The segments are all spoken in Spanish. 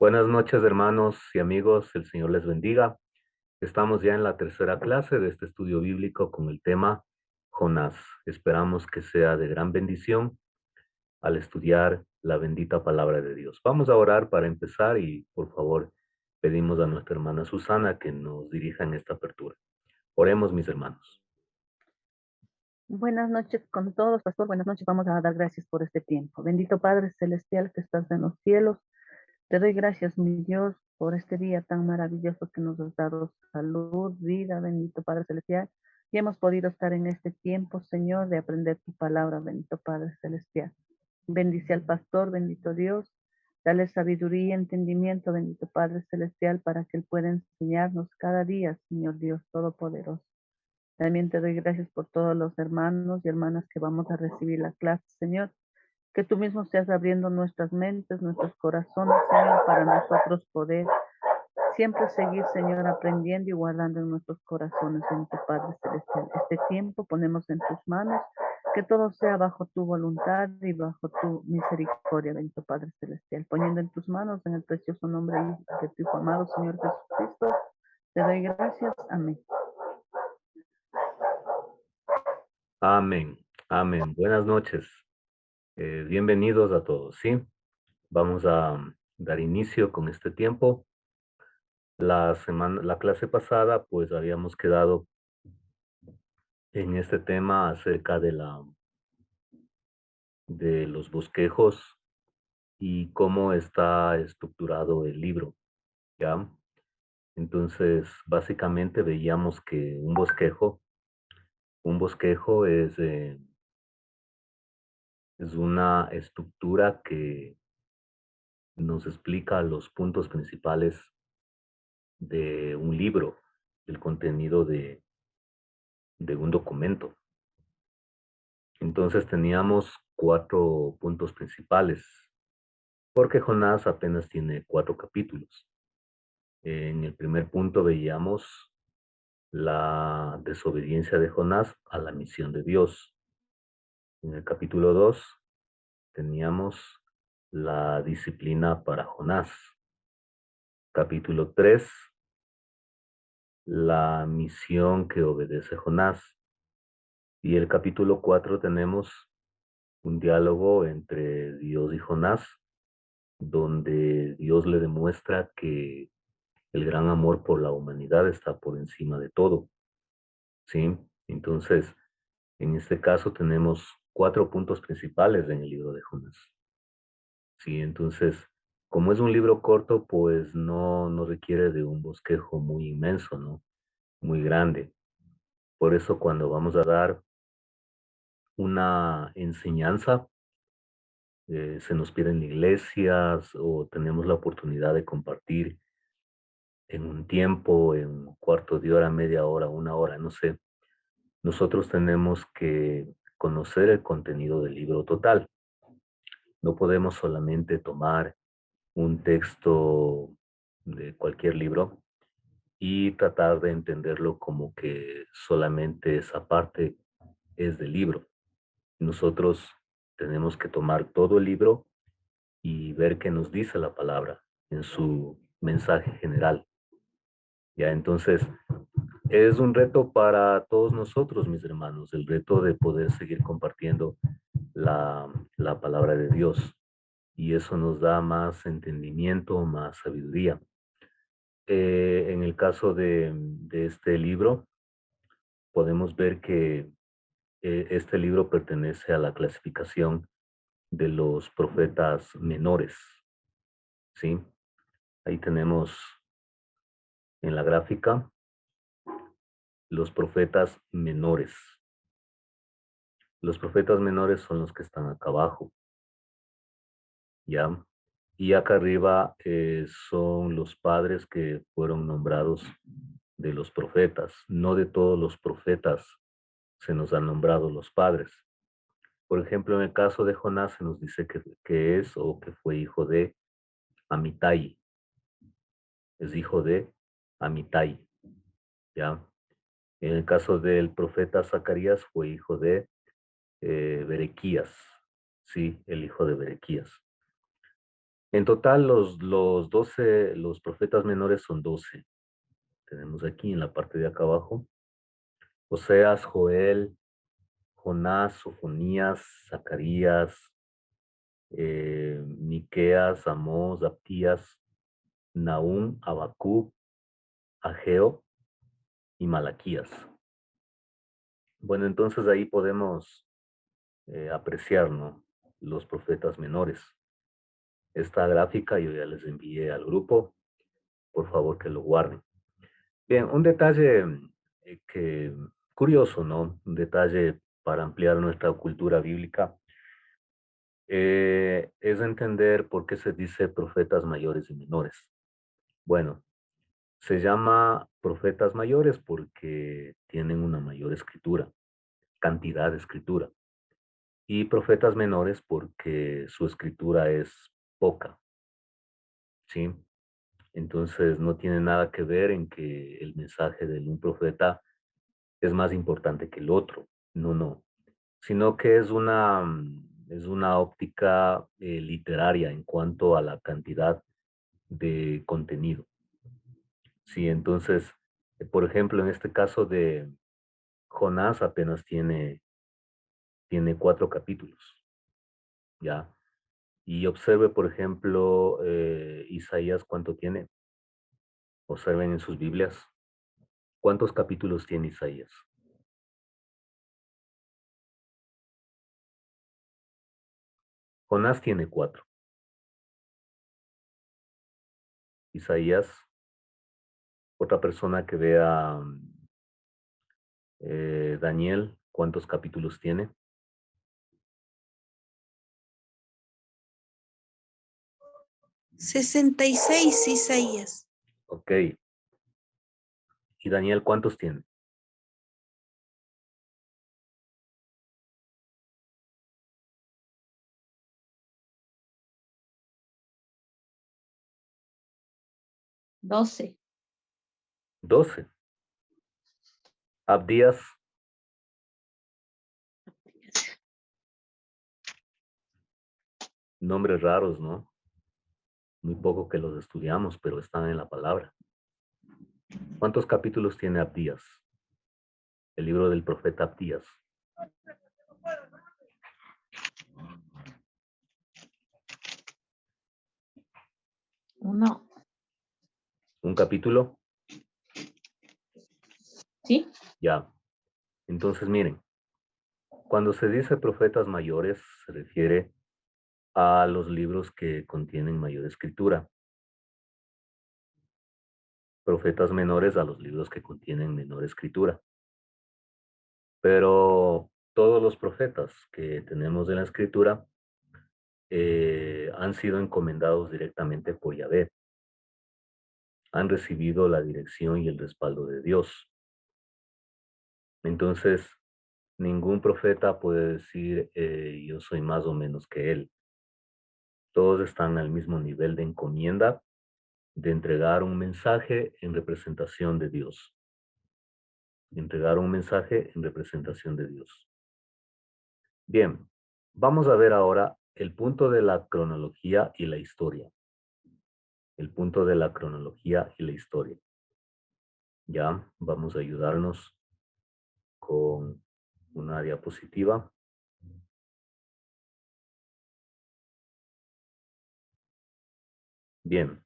Buenas noches, hermanos y amigos. El Señor les bendiga. Estamos ya en la tercera clase de este estudio bíblico con el tema Jonás. Esperamos que sea de gran bendición al estudiar la bendita palabra de Dios. Vamos a orar para empezar y por favor pedimos a nuestra hermana Susana que nos dirija en esta apertura. Oremos, mis hermanos. Buenas noches con todos, pastor. Buenas noches. Vamos a dar gracias por este tiempo. Bendito Padre Celestial que estás en los cielos. Te doy gracias, mi Dios, por este día tan maravilloso que nos has dado salud, vida, bendito Padre Celestial. Y hemos podido estar en este tiempo, Señor, de aprender tu palabra, bendito Padre Celestial. Bendice al pastor, bendito Dios. Dale sabiduría y entendimiento, bendito Padre Celestial, para que él pueda enseñarnos cada día, Señor Dios Todopoderoso. También te doy gracias por todos los hermanos y hermanas que vamos a recibir la clase, Señor. Que tú mismo seas abriendo nuestras mentes, nuestros corazones, Señor, para nosotros poder siempre seguir, Señor, aprendiendo y guardando en nuestros corazones, en tu Padre Celestial. Este tiempo ponemos en tus manos, que todo sea bajo tu voluntad y bajo tu misericordia, bendito Padre Celestial. Poniendo en tus manos, en el precioso nombre de tu Hijo amado, Señor Jesucristo, te doy gracias. Amén. Amén. Amén. Buenas noches. Bienvenidos a todos, ¿sí? Vamos a dar inicio con este tiempo. La clase pasada, pues habíamos quedado en este tema acerca de los bosquejos y cómo está estructurado el libro, ¿ya? Entonces, básicamente veíamos que un bosquejo es una estructura que nos explica los puntos principales de un libro, el contenido de un documento. Entonces teníamos 4 puntos principales, porque Jonás apenas tiene 4 capítulos. En el primer punto veíamos la desobediencia de Jonás a la misión de Dios. En el capítulo 2 teníamos la disciplina para Jonás. Capítulo 3, la misión que obedece Jonás. Y el capítulo 4 tenemos un diálogo entre Dios y Jonás, donde Dios le demuestra que el gran amor por la humanidad está por encima de todo, ¿sí? Entonces, en este caso tenemos 4 puntos principales en el libro de Jonás, ¿sí? Entonces, como es un libro corto, pues no requiere de un bosquejo muy inmenso, ¿no? Muy grande. Por eso cuando vamos a dar una enseñanza, se nos pide en iglesias o tenemos la oportunidad de compartir en un tiempo, en un cuarto de hora, media hora, una hora, no sé. Nosotros tenemos que conocer el contenido del libro total. No podemos solamente tomar un texto de cualquier libro y tratar de entenderlo como que solamente esa parte es del libro. Nosotros tenemos que tomar todo el libro y ver qué nos dice la palabra en su mensaje general. Ya, entonces, es un reto para todos nosotros, mis hermanos, el reto de poder seguir compartiendo la palabra de Dios. Y eso nos da más entendimiento, más sabiduría. En el caso de este libro, podemos ver que este libro pertenece a la clasificación de los profetas menores, ¿sí? Ahí tenemos en la gráfica los profetas menores. Los profetas menores son los que están acá abajo, ¿ya? Y acá arriba son los padres que fueron nombrados de los profetas. No de todos los profetas se nos han nombrado los padres. Por ejemplo, en el caso de Jonás se nos dice que es o que fue hijo de Amitai. Es hijo de Amitai, ¿ya? En el caso del profeta Zacarías fue hijo de Berequías, sí, el hijo de Berequías. En total, los profetas menores son 12. Tenemos aquí en la parte de acá abajo, Oseas, Joel, Jonás, Sofonías, Zacarías, Miqueas, Amós, Abdías, Nahum, Habacuc, Ageo y Malaquías. Bueno, entonces ahí podemos apreciar, ¿no?, los profetas menores. Esta gráfica yo ya les envié al grupo, por favor que lo guarden. Bien, un detalle que curioso, ¿no? Un detalle para ampliar nuestra cultura bíblica es entender por qué se dice profetas mayores y menores. Bueno, se llama profetas mayores porque tienen una mayor escritura, cantidad de escritura, y profetas menores porque su escritura es poca, ¿sí? Entonces no tiene nada que ver en que el mensaje de un profeta es más importante que el otro. No, no. Sino que es una óptica literaria en cuanto a la cantidad de contenido. Sí, entonces, por ejemplo, en este caso de Jonás apenas tiene 4 capítulos, ¿ya? Y observe, por ejemplo, Isaías, ¿cuánto tiene? Observen en sus Biblias. ¿Cuántos capítulos tiene Isaías? Jonás tiene 4. Isaías, otra persona que vea Daniel, ¿cuántos capítulos tiene? 66 Isaías. Ok. ¿Y Daniel cuántos tiene? 12. 12. Abdías, nombres raros, ¿no? Muy poco que los estudiamos, pero están en la palabra. ¿Cuántos capítulos tiene Abdías? El libro del profeta Abdías. 1. ¿Un capítulo? ¿Sí? Ya. Entonces, miren, cuando se dice profetas mayores, se refiere a los libros que contienen mayor escritura. Profetas menores a los libros que contienen menor escritura. Pero todos los profetas que tenemos en la escritura han sido encomendados directamente por Yahvé. Han recibido la dirección y el respaldo de Dios. Entonces, ningún profeta puede decir yo soy más o menos que él. Todos están al mismo nivel de encomienda de entregar un mensaje en representación de Dios. Entregar un mensaje en representación de Dios. Bien, vamos a ver ahora el punto de la cronología y la historia. El punto de la cronología y la historia. Ya, vamos a ayudarnos con una diapositiva. Bien.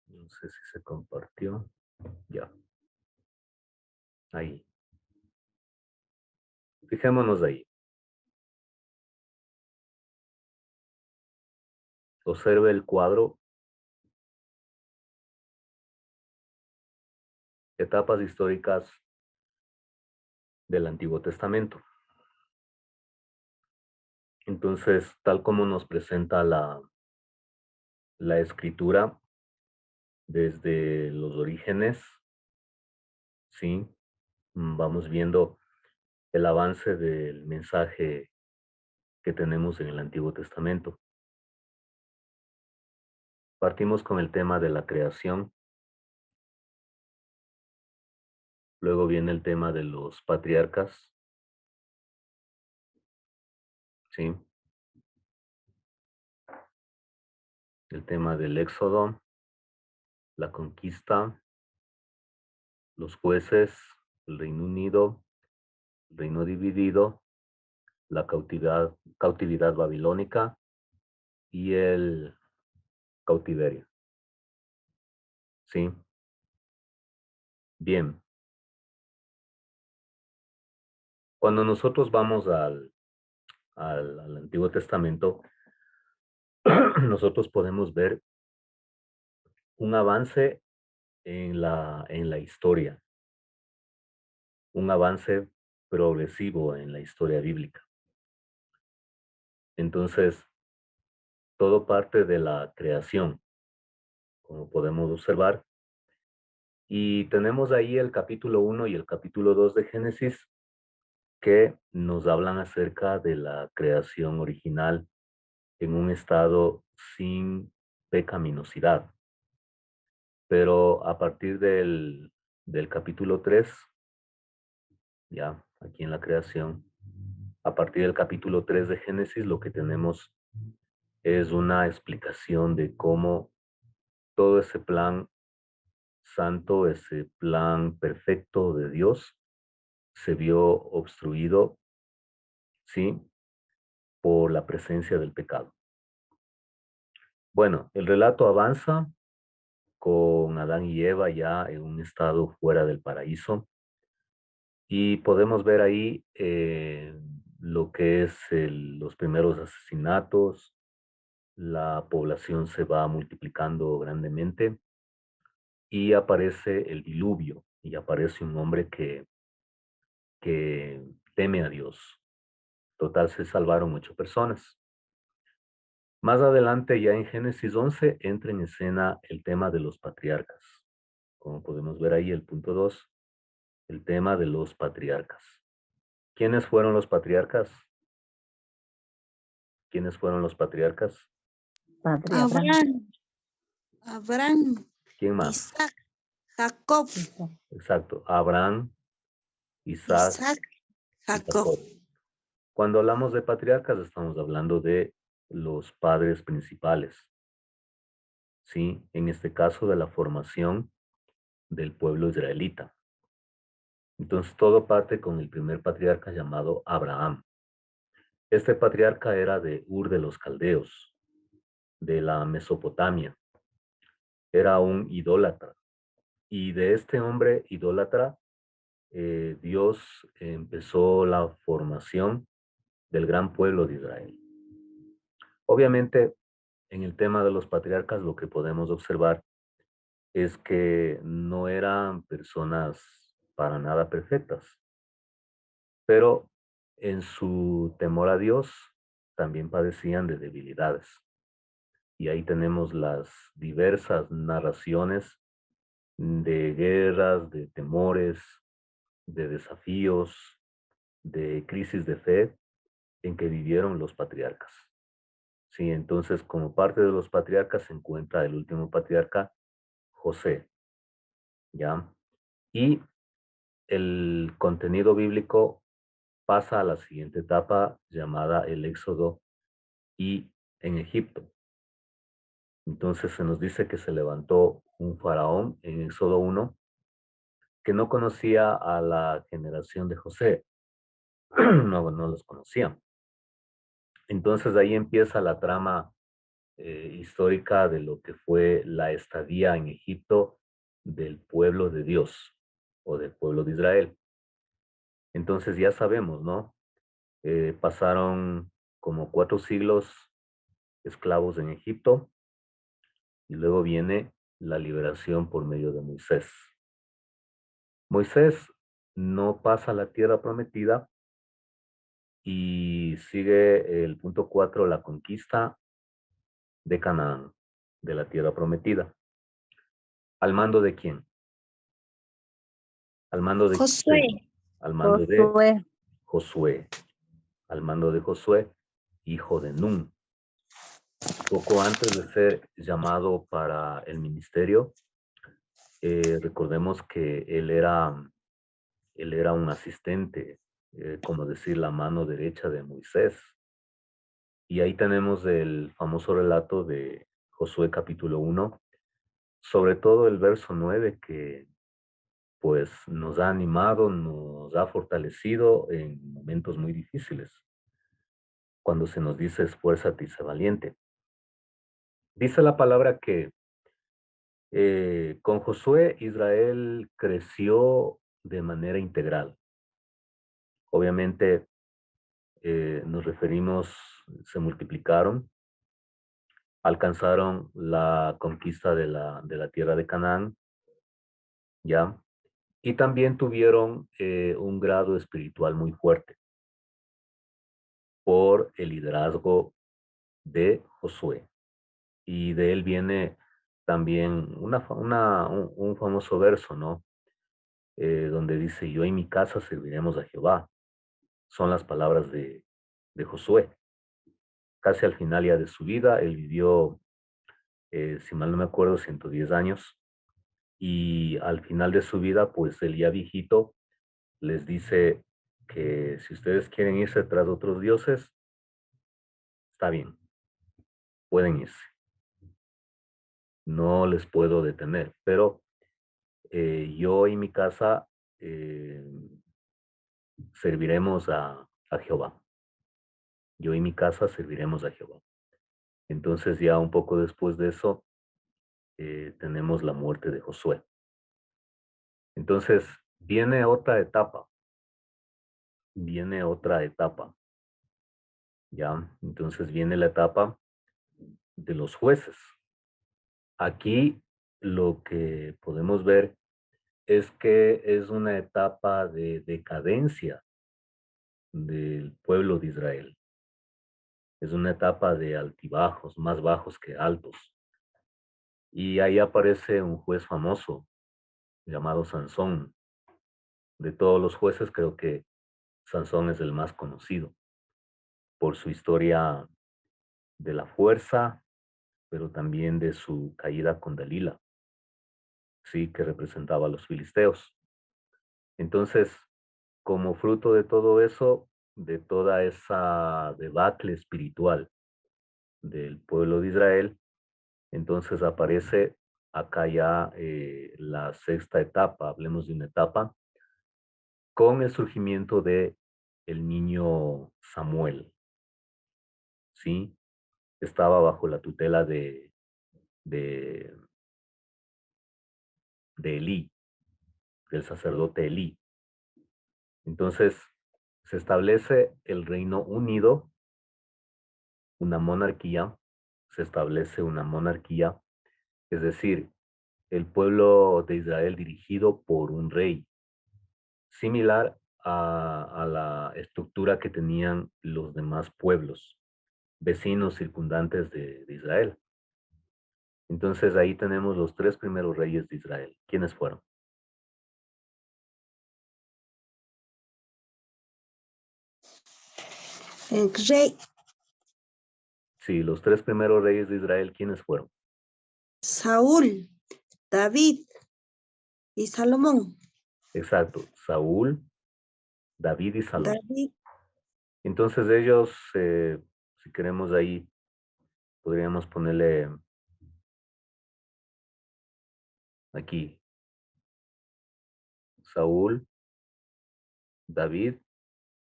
No sé si se compartió. Ya. Ahí. Fijémonos ahí. Observe el cuadro. Etapas históricas del Antiguo Testamento. Entonces, tal como nos presenta la escritura desde los orígenes, ¿sí? Vamos viendo el avance del mensaje que tenemos en el Antiguo Testamento. Partimos con el tema de la creación. Luego viene el tema de los patriarcas, ¿sí? El tema del éxodo, la conquista, los jueces, el Reino Unido, el reino dividido, la cautividad babilónica y el cautiverio, ¿sí? Bien, cuando nosotros vamos al Antiguo Testamento, nosotros podemos ver un avance en la historia, un avance progresivo en la historia bíblica. Entonces, todo parte de la creación, como podemos observar, y tenemos ahí el capítulo 1 y el capítulo 2 de Génesis que nos hablan acerca de la creación original en un estado sin pecaminosidad. Pero a partir del capítulo 3, ya aquí en la creación, a partir del capítulo 3 de Génesis, lo que tenemos es una explicación de cómo todo ese plan santo, ese plan perfecto de Dios, se vio obstruido, ¿sí? Por la presencia del pecado. Bueno, el relato avanza con Adán y Eva ya en un estado fuera del paraíso y podemos ver ahí lo que es los primeros asesinatos, la población se va multiplicando grandemente y aparece el diluvio y aparece un hombre que teme a Dios. Total, se salvaron 8 personas. Más adelante, ya en Génesis 11, entra en escena el tema de los patriarcas. Como podemos ver ahí, el punto 2, el tema de los patriarcas. ¿Quiénes fueron los patriarcas? ¿Quiénes fueron los patriarcas? Padre Abraham. Abraham, ¿Quién más? Isaac, Jacob, Exacto, Abraham, Isaac Isaac, y Jacob. Jacob. Cuando hablamos de patriarcas, estamos hablando de los padres principales, ¿sí? En este caso, de la formación del pueblo israelita. Entonces, todo parte con el primer patriarca llamado Abraham. Este patriarca era de Ur de los Caldeos, de la Mesopotamia. Era un idólatra. Y de este hombre idólatra, Dios empezó la formación del gran pueblo de Israel. Obviamente, en el tema de los patriarcas, lo que podemos observar es que no eran personas para nada perfectas, pero en su temor a Dios también padecían de debilidades. Y ahí tenemos las diversas narraciones de guerras, de temores, de desafíos, de crisis de fe en que vivieron los patriarcas. Sí, entonces como parte de los patriarcas se encuentra el último patriarca, José, ¿ya? Y el contenido bíblico pasa a la siguiente etapa llamada el Éxodo y en Egipto. Entonces se nos dice que se levantó un faraón en Éxodo 1 que no conocía a la generación de José, no los conocía. Entonces ahí empieza la trama histórica de lo que fue la estadía en Egipto del pueblo de Dios o del pueblo de Israel. Entonces ya sabemos, ¿no? Pasaron como 4 siglos esclavos en Egipto y luego viene la liberación por medio de Moisés. Moisés no pasa a la tierra prometida y sigue el punto 4, la conquista de Canaán, de la tierra prometida. ¿Al mando de quién? Al mando de Josué, quién? Al mando de Josué. Josué. Al mando de Josué, hijo de Nun. Poco antes de ser llamado para el ministerio, recordemos que él era Él era un asistente, como decir, la mano derecha de Moisés. Y ahí tenemos el famoso relato de Josué capítulo 1, sobre todo el verso 9 que pues nos ha animado, nos ha fortalecido en momentos muy difíciles, cuando se nos dice esfuérzate y sé valiente. Dice la palabra que con Josué Israel creció de manera integral. Obviamente nos referimos, se multiplicaron, alcanzaron la conquista de la tierra de Canaán, ¿ya? Y también tuvieron un grado espiritual muy fuerte por el liderazgo de Josué. Y de él viene también un famoso verso, ¿no? Donde dice, yo y mi casa serviremos a Jehová. Son las palabras de Josué. Casi al final ya de su vida, él vivió, si mal no me acuerdo, 110 años. Y al final de su vida, pues él ya viejito, les dice que si ustedes quieren irse tras otros dioses, está bien, pueden irse. No les puedo detener, pero yo y mi casa eh, serviremos a Jehová. Yo y mi casa serviremos a Jehová. Entonces ya un poco después de eso tenemos la muerte de Josué. Entonces viene otra etapa, ¿ya? Entonces viene la etapa de los jueces. Aquí lo que podemos ver es que es una etapa de decadencia del pueblo de Israel. Es una etapa de altibajos, más bajos que altos. Y ahí aparece un juez famoso llamado Sansón. De todos los jueces, creo que Sansón es el más conocido por su historia de la fuerza, pero también de su caída con Dalila, sí, que representaba a los filisteos. Entonces, como fruto de todo eso, de toda esa debacle espiritual del pueblo de Israel, entonces aparece acá ya la sexta etapa, hablemos de una etapa, con el surgimiento de el niño Samuel, ¿sí? Estaba bajo la tutela de, de Elí, del sacerdote Elí. Entonces, se establece el Reino Unido, una monarquía, se establece una monarquía, es decir, el pueblo de Israel dirigido por un rey, similar a la estructura que tenían los demás pueblos vecinos circundantes de Israel. Entonces ahí tenemos los tres primeros reyes de Israel. ¿Quiénes fueron? Rey Sí, los tres primeros reyes de Israel, ¿quiénes fueron? Saúl, David y Salomón. Exacto, Saúl, David y Salomón. David, Entonces ellos, si queremos ahí, podríamos ponerle aquí Saúl, David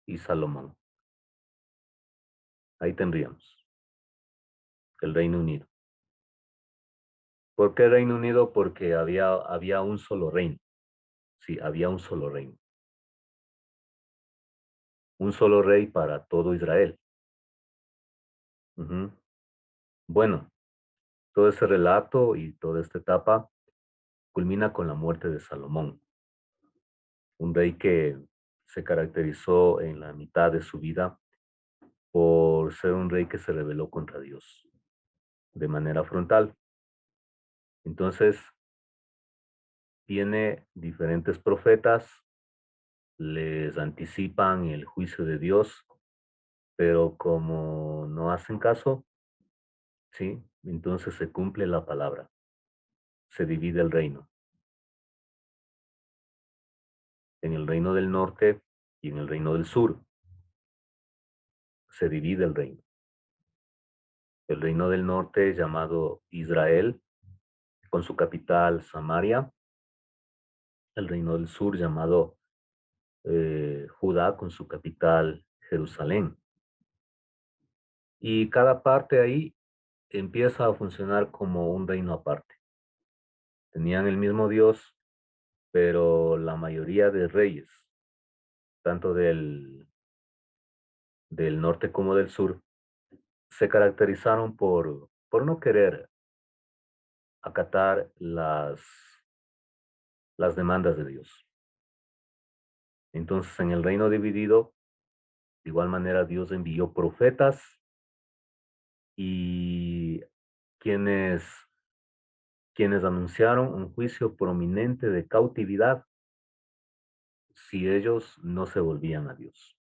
y Salomón. Ahí tendríamos el Reino Unido. ¿Por qué Reino Unido? Porque había un solo reino. Sí, había un solo reino. Un solo rey para todo Israel. Ujú. Bueno, todo ese relato y toda esta etapa culmina con la muerte de Salomón, un rey que se caracterizó en la mitad de su vida por ser un rey que se rebeló contra Dios de manera frontal. Entonces, tiene diferentes profetas, les anticipan el juicio de Dios, pero como no hacen caso, ¿sí? Entonces se cumple la palabra, se divide el reino. En el reino del norte y en el reino del sur se divide el reino. El reino del norte llamado Israel, con su capital Samaria. El reino del sur llamado Judá, con su capital Jerusalén. Y cada parte ahí empieza a funcionar como un reino aparte. Tenían el mismo Dios, pero la mayoría de reyes, tanto del norte como del sur, se caracterizaron por no querer acatar las demandas de Dios. Entonces, en el reino dividido, de igual manera, Dios envió profetas y quienes, quienes anunciaron un juicio prominente de cautividad si ellos no se volvían a Dios.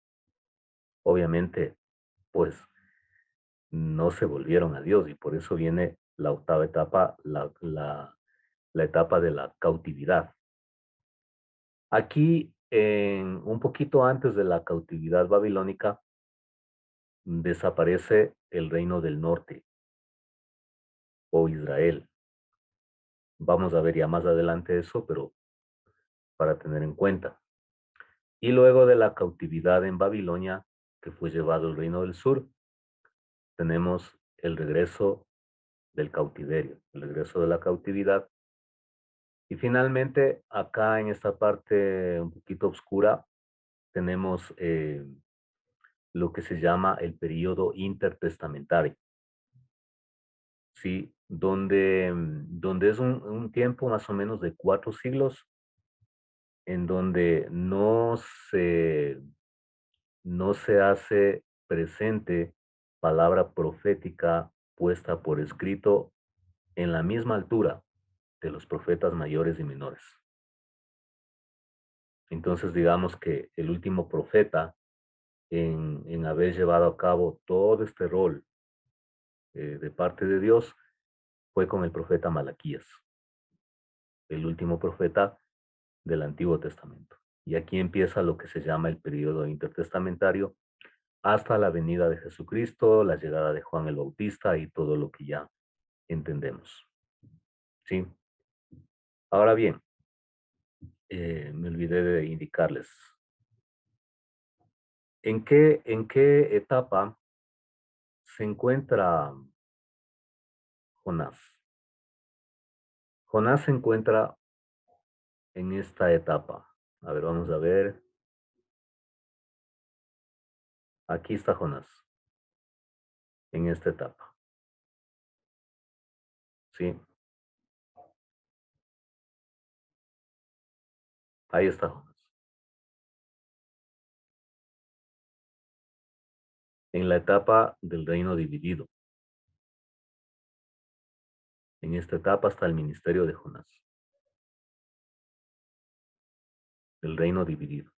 Obviamente, pues no se volvieron a Dios y por eso viene la octava etapa, la etapa de la cautividad. Aquí, un poquito antes de la cautividad babilónica, desaparece el reino del norte o Israel. Vamos a ver ya más adelante eso, pero para tener en cuenta. Y luego de la cautividad en Babilonia, que fue llevado el reino del sur, tenemos el regreso del cautiverio, el regreso de la cautividad. Y finalmente, acá en esta parte un poquito oscura, tenemos lo que se llama el periodo intertestamentario, ¿sí? Donde es un tiempo más o menos de 4 siglos, en donde no se hace presente palabra profética puesta por escrito en la misma altura de los profetas mayores y menores. Entonces, digamos que el último profeta en haber llevado a cabo todo este rol de parte de Dios fue con el profeta Malaquías, el último profeta del Antiguo Testamento. Y aquí empieza lo que se llama el periodo intertestamentario hasta la venida de Jesucristo, la llegada de Juan el Bautista y todo lo que ya entendemos. ¿Sí? Ahora bien, me olvidé de indicarles. ¿En qué etapa se encuentra Jonás? Jonás se encuentra en esta etapa. A ver, vamos a ver. Aquí está Jonás, en esta etapa. ¿Sí? Ahí está Jonás. En la etapa del reino dividido. En esta etapa está el ministerio de Jonás. El reino dividido.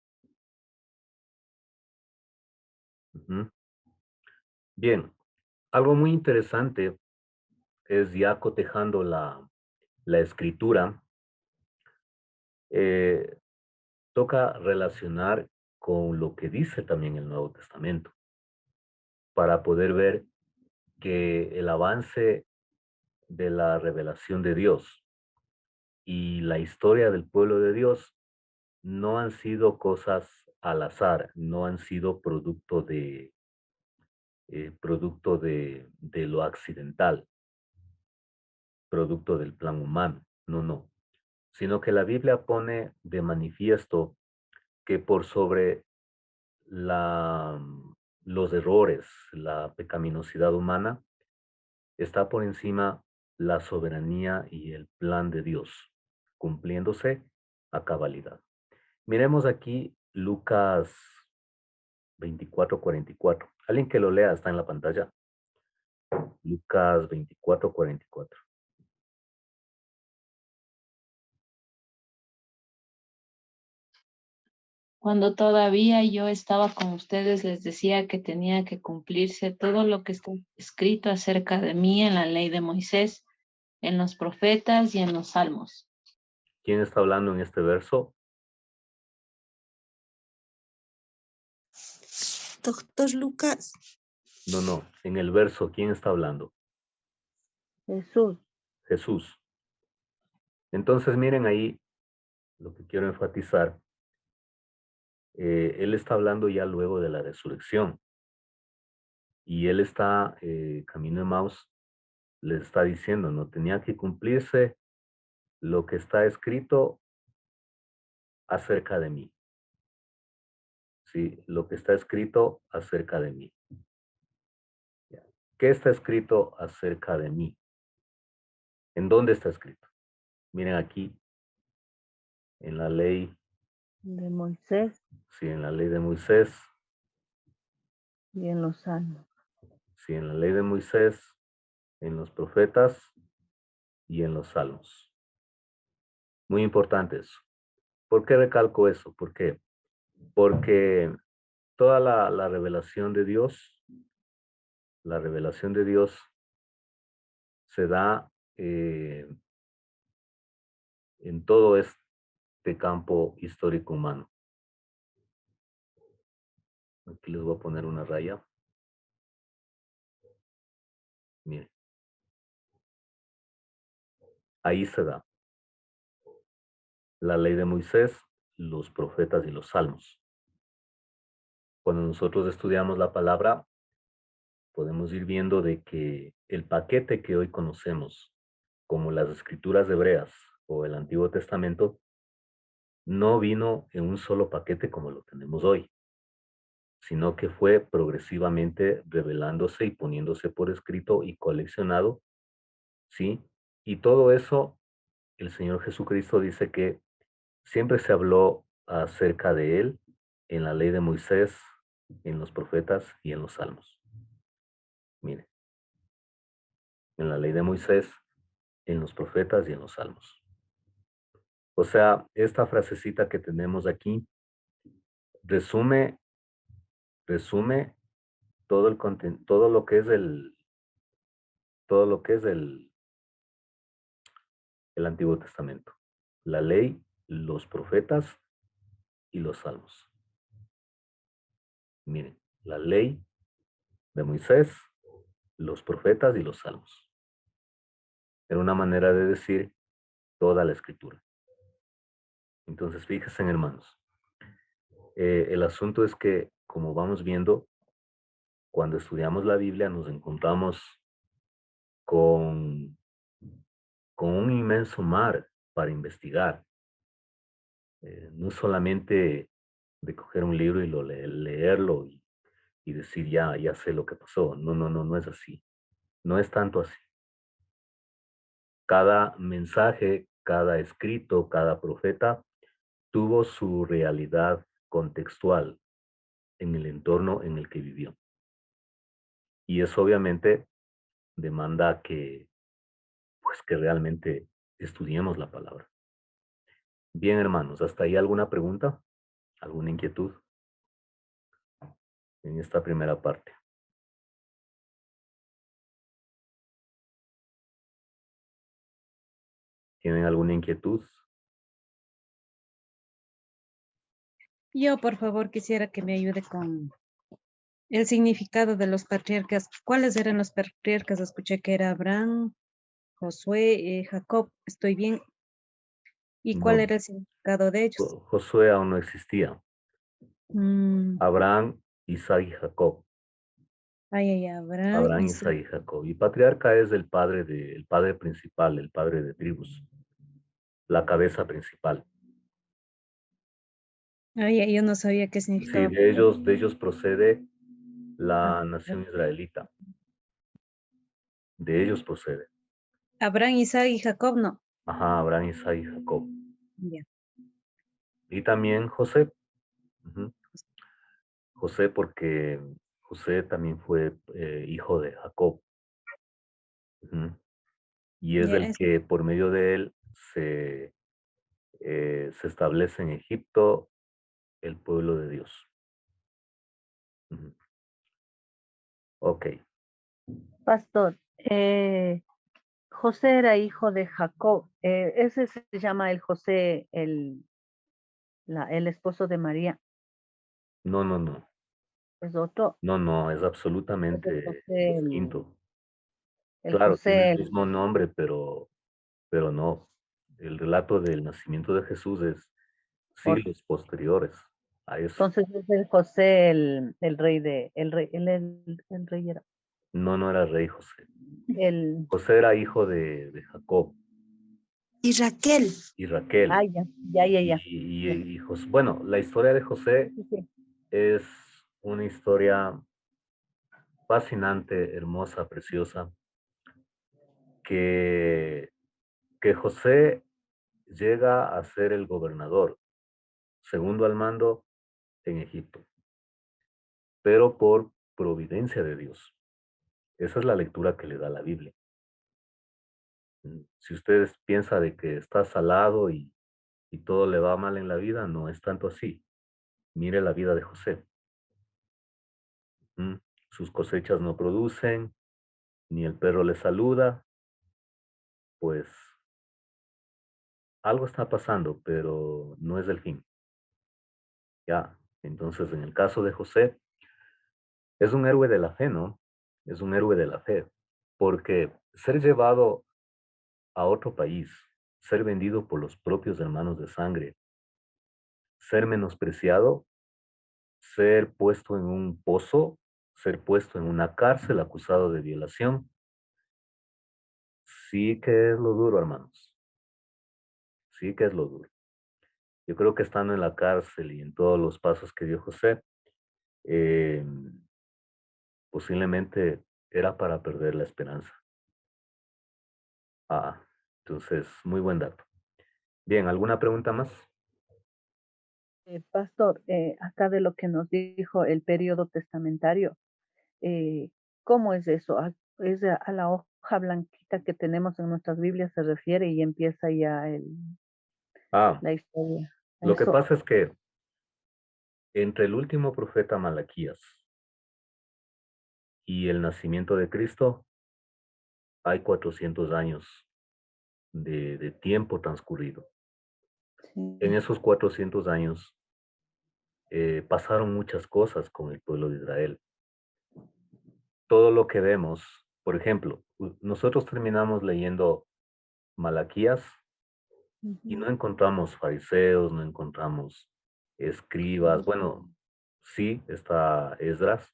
Ujú. Bien, algo muy interesante es ya cotejando la escritura, eh, toca relacionar con lo que dice también el Nuevo Testamento para poder ver que el avance de la revelación de Dios y la historia del pueblo de Dios no han sido cosas al azar, no han sido producto de lo accidental, producto del plan humano, no, sino que la Biblia pone de manifiesto que por sobre la, los errores, la pecaminosidad humana, está por encima la soberanía y el plan de Dios, cumpliéndose a cabalidad. Miremos aquí Lucas 24:44. Alguien que lo lea está en la pantalla. Lucas 24:44. Cuando todavía yo estaba con ustedes, les decía que tenía que cumplirse todo lo que está escrito acerca de mí en la ley de Moisés, en los profetas y en los salmos. ¿Quién está hablando en este verso? Doctor Lucas. No, no. En el verso, ¿quién está hablando? Jesús. Jesús. Entonces, miren ahí lo que quiero enfatizar. Él está hablando ya luego de la resurrección. Y él está, camino de Maús, les está diciendo, no tenía que cumplirse lo que está escrito acerca de mí. Sí, lo que está escrito acerca de mí. ¿Qué está escrito acerca de mí? ¿En dónde está escrito? Miren aquí, en la ley, De Moisés sí, en la ley de Moisés, y en los salmos. sí, en la ley de Moisés, en los profetas y en los salmos. Muy importante eso. ¿Por qué recalco eso? ¿Por qué? Porque toda la revelación de Dios, la revelación de Dios se da en todo este campo histórico humano. Aquí les voy a poner una raya. Miren, ahí se da la ley de Moisés, los profetas y los salmos. Cuando nosotros estudiamos la palabra, podemos ir viendo de que el paquete que hoy conocemos como las escrituras hebreas o el Antiguo Testamento no vino en un solo paquete como lo tenemos hoy, sino que fue progresivamente revelándose y poniéndose por escrito y coleccionado, ¿sí? Y todo eso, el Señor Jesucristo dice que siempre se habló acerca de Él en la ley de Moisés, en los profetas y en los salmos. Mire, en la ley de Moisés, en los profetas y en los salmos. O sea, esta frasecita que tenemos aquí resume todo el contenido, todo lo que es el Antiguo Testamento. La ley, los profetas y los salmos. Miren, la ley de Moisés, los profetas y los salmos. Era una manera de decir toda la escritura. Entonces, fíjense, hermanos, el asunto es que, como vamos viendo, cuando estudiamos la Biblia nos encontramos con, con un inmenso mar para investigar. No solamente de coger un libro y leerlo y decir, ya sé lo que pasó. No, no, no, no es así. No es tanto así. Cada mensaje, cada escrito, cada profeta tuvo su realidad contextual en el entorno en el que vivió. Y eso obviamente demanda pues que realmente estudiemos la palabra. Bien, hermanos, ¿hasta ahí alguna pregunta? ¿Alguna inquietud en esta primera parte? ¿Tienen alguna inquietud? Yo, por favor, quisiera que me ayude con el significado de los patriarcas. ¿Cuáles eran los patriarcas? Escuché que era Abraham, Josué, Jacob. ¿Estoy bien? ¿Y cuál No, era el significado de ellos? Josué aún no existía. Mm, Abraham, Isaac y Jacob. ay, Abraham, Abraham, Isaac y Jacob. Y patriarca es el padre principal, el padre de tribus, la cabeza principal. yo no sabía qué Sí, significaba. de ellos procede Ah, la nación israelita. De ellos procede. Abraham, Isaac y Jacob, no. Ajá, Abraham, Isaac y Jacob. Ya. Y también José. Ujú. José porque José también fue hijo de Jacob. Ujú. Y es Ya, el que por medio de él se establece en Egipto el pueblo de Dios. Ujú. Ok. Pastor, José era hijo de Jacob. Ese se llama el José, el esposo de María. No, no, no. es otro, No, no, es es absolutamente distinto. El Claro, tiene el José, mismo nombre, pero no. El relato del nacimiento de Jesús es otro. siglos posteriores a eso. Entonces es el José, el rey el rey era, No, no era rey José. el, José era hijo de Jacob Y Raquel. y Raquel. ya, ya, ya, ya. Bueno, la historia de José Sí, sí. es una historia fascinante, hermosa, preciosa, que, que José llega a ser el gobernador, segundo al mando en Egipto, pero por providencia de Dios. Esa es la lectura que le da la Biblia. Si ustedes piensan de que está salado y todo le va mal en la vida, no es tanto así. Mire la vida de José. ¿Mm? Sus cosechas no producen, ni el perro le saluda, pues algo está pasando, pero no es el fin. Ya, entonces en el caso de José, es un héroe de la fe, ¿no? Es un héroe de la fe, porque ser llevado a otro país, ser vendido por los propios hermanos de sangre, ser menospreciado, ser puesto en un pozo, ser puesto en una cárcel acusado de violación, sí que es lo duro, hermanos, sí que es lo duro. Yo creo que estando en la cárcel y en todos los pasos que dio José, eh, posiblemente era para perder la esperanza. Ah, entonces, muy buen dato. Bien, ¿alguna pregunta más? Pastor, acá de lo que nos dijo el periodo testamentario, eh, ¿cómo es eso? ¿Es a la hoja blanquita que tenemos en nuestras Biblias se refiere y empieza ya Ah, la historia? lo que Eso, pasa es que entre el último profeta Malaquías y el nacimiento de Cristo hay 400 años de tiempo transcurrido. En sí. esos 400 años pasaron muchas cosas con el pueblo de Israel. Todo lo que vemos, por ejemplo, nosotros terminamos leyendo Malaquías y no Ujú. encontramos fariseos, no encontramos escribas. Bueno, sí está Esdras,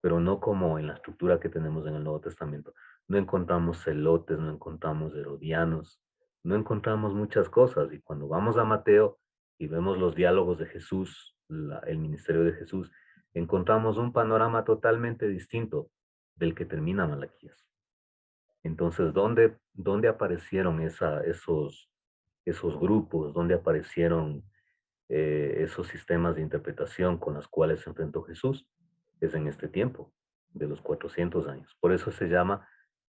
pero no como en la estructura que tenemos en el Nuevo Testamento. No encontramos celotes, no encontramos herodianos, no encontramos muchas cosas. Y cuando vamos a Mateo y vemos los diálogos de Jesús, el ministerio de Jesús, encontramos un panorama totalmente distinto del que termina Malaquías. Entonces, ¿dónde aparecieron esos grupos? ¿Dónde aparecieron esos sistemas de interpretación con los cuales se enfrentó Jesús? Es en este tiempo, de los 400 años. Por eso se llama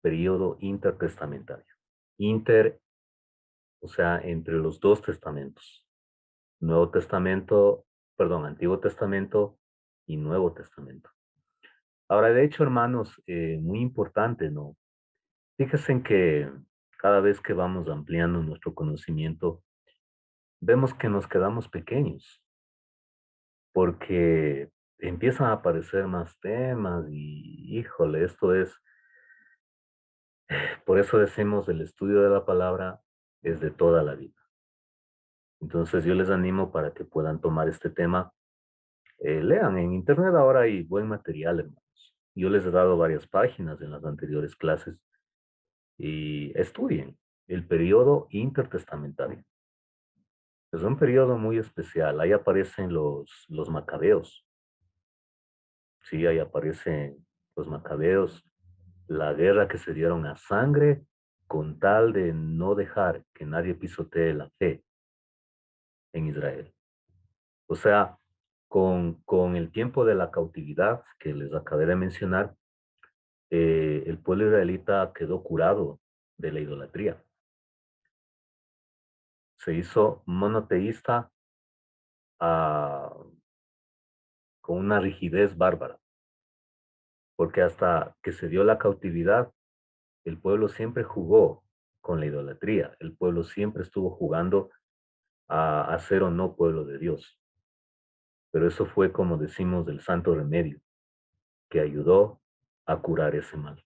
periodo intertestamentario. Inter, o sea, entre los dos testamentos. Nuevo Testamento, perdón, Antiguo Testamento y Nuevo Testamento. Ahora, de hecho, hermanos, muy importante, ¿no? Fíjense en que cada vez que vamos ampliando nuestro conocimiento, vemos que nos quedamos pequeños, porque empiezan a aparecer más temas y, híjole, por eso decimos, el estudio de la palabra es de toda la vida. Entonces yo les animo para que puedan tomar este tema. Lean, en internet ahora hay buen material, hermanos. Yo les he dado varias páginas en las anteriores clases y estudien el periodo intertestamentario. Es un periodo muy especial. Ahí aparecen los macabeos. Sí, ahí aparecen los macabeos, la guerra que se dieron a sangre con tal de no dejar que nadie pisotee la fe en Israel. O sea, con el tiempo de la cautividad que les acabé de mencionar, el pueblo israelita quedó curado de la idolatría. Se hizo monoteísta ah, con una rigidez bárbara, porque hasta que se dio la cautividad, el pueblo siempre jugó con la idolatría. El pueblo siempre estuvo jugando a ser o no pueblo de Dios. pero eso fue, como decimos, del santo remedio que ayudó a curar ese mal.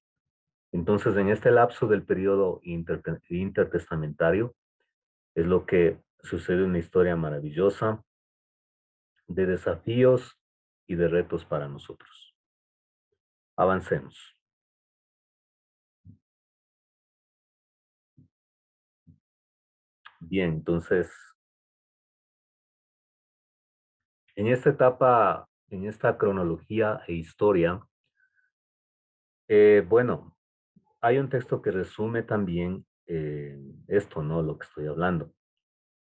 Entonces, en este lapso del periodo intertestamentario, es lo que sucede una historia maravillosa de desafíos y de retos para nosotros. Avancemos. Bien, entonces, en esta etapa, en esta cronología e historia, bueno, hay un texto que resume también esto, ¿no? Lo que estoy hablando.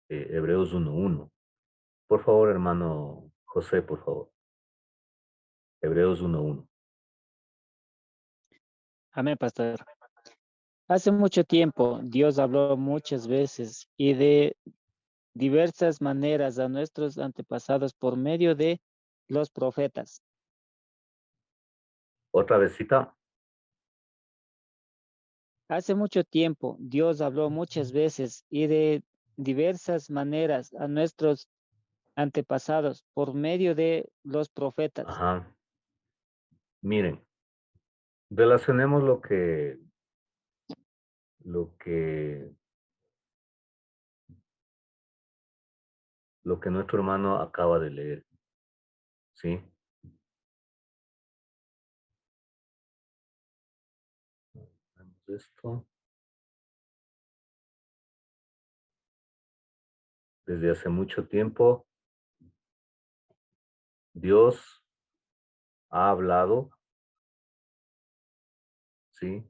Hebreos 1:1. Por favor, hermano José, por favor. Hebreos 1:1. Amén, pastor. Hace mucho tiempo Dios habló muchas veces y de diversas maneras a nuestros antepasados por medio de los profetas. Otra vezcita. Hace mucho tiempo Dios habló muchas veces y de diversas maneras a nuestros antepasados por medio de los profetas. Ajá. Miren, relacionemos lo que, lo que nuestro hermano acaba de leer, ¿sí? Vemos esto. Desde hace mucho tiempo, Dios ha hablado, ¿sí?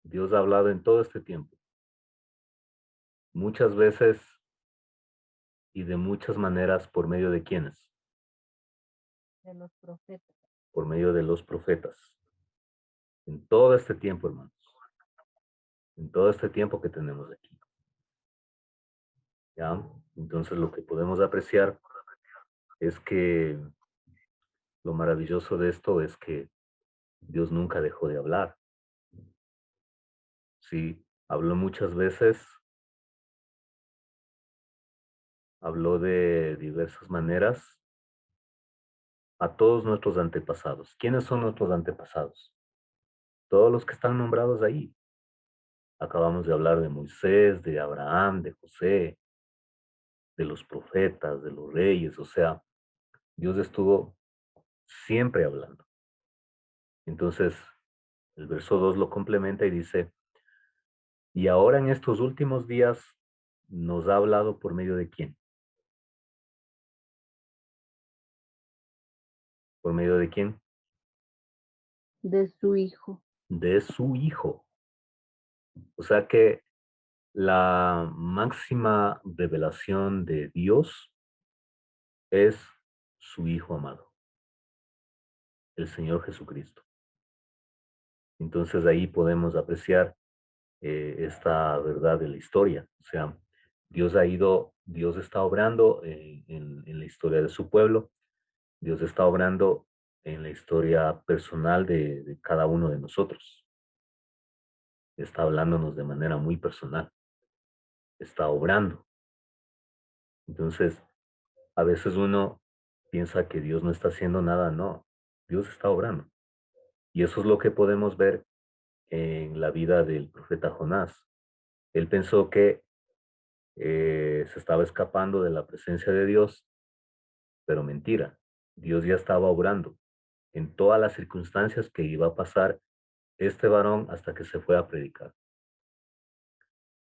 Dios ha hablado en todo este tiempo. Muchas veces y de muchas maneras, ¿por medio de quiénes? De los profetas. Por medio de los profetas. En todo este tiempo, hermanos. En todo este tiempo que tenemos aquí. ¿Ya? Entonces lo que podemos apreciar es que lo maravilloso de esto es que Dios nunca dejó de hablar. Sí, habló muchas veces, habló de diversas maneras a todos nuestros antepasados. ¿Quiénes son nuestros antepasados? Todos los que están nombrados ahí. Acabamos de hablar de Moisés, de Abraham, de José, de los profetas, de los reyes. O sea, Dios estuvo siempre hablando. Entonces, el verso 2 lo complementa y dice, y ahora en estos últimos días nos ha hablado por medio de quién. ¿Por medio de quién? De su hijo. De su Hijo. O sea que la máxima revelación de Dios es su Hijo amado, el Señor Jesucristo. Entonces ahí podemos apreciar esta verdad de la historia. O sea, Dios está obrando en la historia de su pueblo, Dios está obrando en la historia personal de cada uno de nosotros. Está hablándonos de manera muy personal, está obrando. Entonces, a veces uno piensa que Dios no está haciendo nada, no, Dios está obrando. Y eso es lo que podemos ver en la vida del profeta Jonás. Él pensó que se estaba escapando de la presencia de Dios, pero mentira, Dios ya estaba obrando en todas las circunstancias que iba a pasar este varón hasta que se fue a predicar.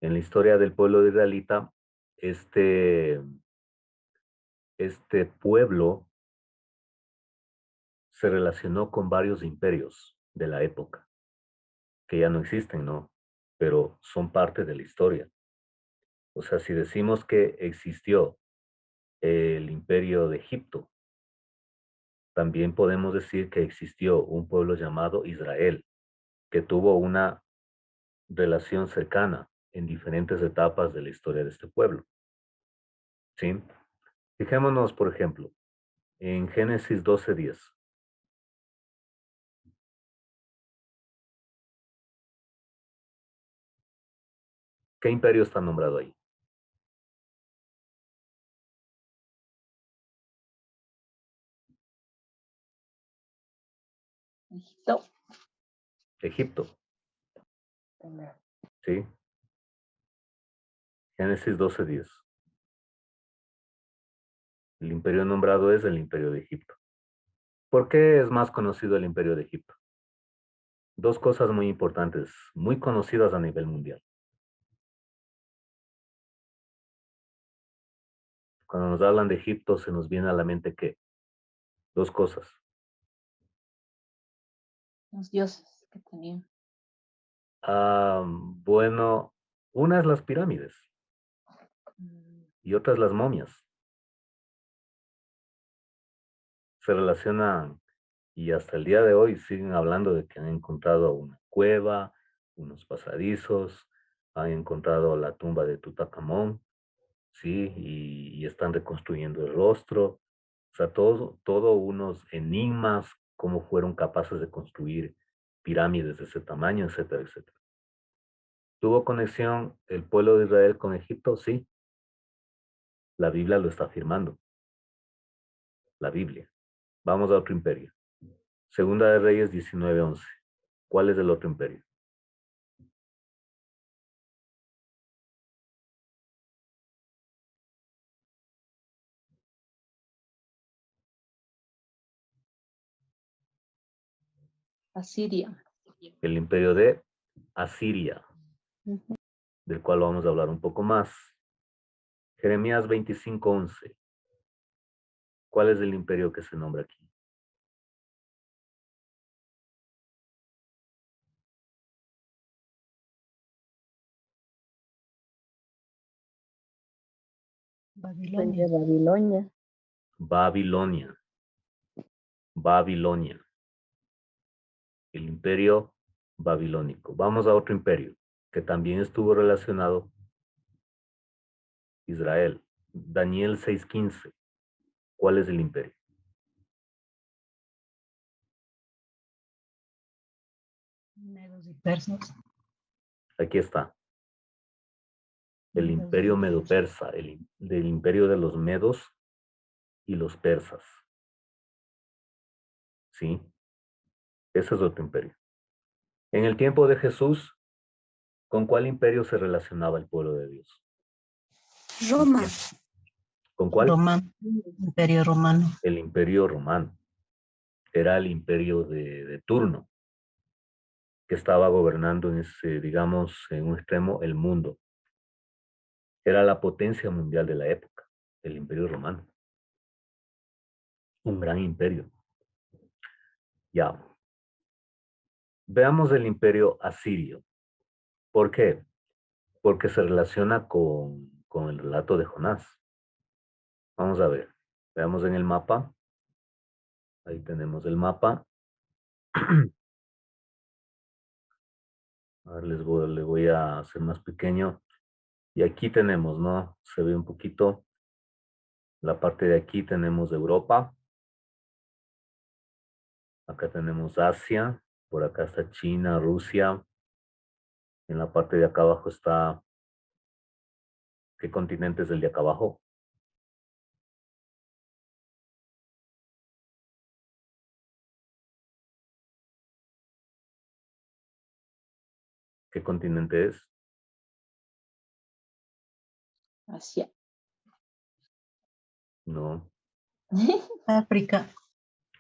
En la historia del pueblo de israelita, este, este pueblo se relacionó con varios imperios de la época, que ya no existen, ¿no? Pero son parte de la historia. O sea, si decimos que existió el imperio de Egipto, también podemos decir que existió un pueblo llamado Israel, que tuvo una relación cercana en diferentes etapas de la historia de este pueblo. ¿Sí? Fijémonos, por ejemplo, en Génesis 12:10. ¿Qué imperio está nombrado ahí? Egipto. Egipto. ¿Sí? Génesis 12:10. El imperio nombrado es el imperio de Egipto. ¿Por qué es más conocido el imperio de Egipto? Dos cosas muy importantes, muy conocidas a nivel mundial. Cuando nos hablan de Egipto, se nos viene a la mente ¿qué? Dos cosas. Los dioses que tenían. Bueno, una es las pirámides Mm, y otra es las momias. Se relacionan y hasta el día de hoy siguen hablando de que han encontrado una cueva, unos pasadizos, han encontrado la tumba de Tutankamón, ¿sí? Y están reconstruyendo el rostro. O sea, todo unos enigmas, cómo fueron capaces de construir pirámides de ese tamaño, etcétera, etcétera. ¿Tuvo conexión el pueblo de Israel con Egipto? Sí. La Biblia lo está afirmando. La Biblia. Vamos a otro imperio. Segunda de Reyes 19:11. ¿Cuál es el otro imperio? Asiria. El imperio de Asiria, Ujú. del cual vamos a hablar un poco más. Jeremías 25:11. ¿Cuál es el imperio que se nombra aquí? Rey de Babilonia. Babilonia. Babilonia. Babilonia. El imperio babilónico. Vamos a otro imperio que también estuvo relacionado. Israel. Daniel 6:15. ¿Cuál es el imperio? Medos y persas. Aquí está. El Medos imperio y persas. medo-persa, del imperio de los medos y los persas. ¿Sí? Ese es otro imperio. En el tiempo de Jesús, ¿con cuál imperio se relacionaba el pueblo de Dios? Roma, ¿Con cuál? romano, imperio romano. El imperio romano. Era el imperio de turno que estaba gobernando en ese, digamos, en un extremo, el mundo. Era la potencia mundial de la época, el imperio romano. Un gran imperio. Ya. Veamos el imperio asirio. ¿Por qué? Porque se relaciona con el relato de Jonás. Vamos a ver. Veamos en el mapa. Ahí tenemos el mapa. A ver, le voy a hacer más pequeño. Y aquí tenemos, ¿no? Se ve un poquito. La parte de aquí tenemos Europa. Acá tenemos Asia. Por acá está China, Rusia. En la parte de acá abajo está... ¿Qué continente es el de acá abajo? ¿Qué continente es? Asia. No. África,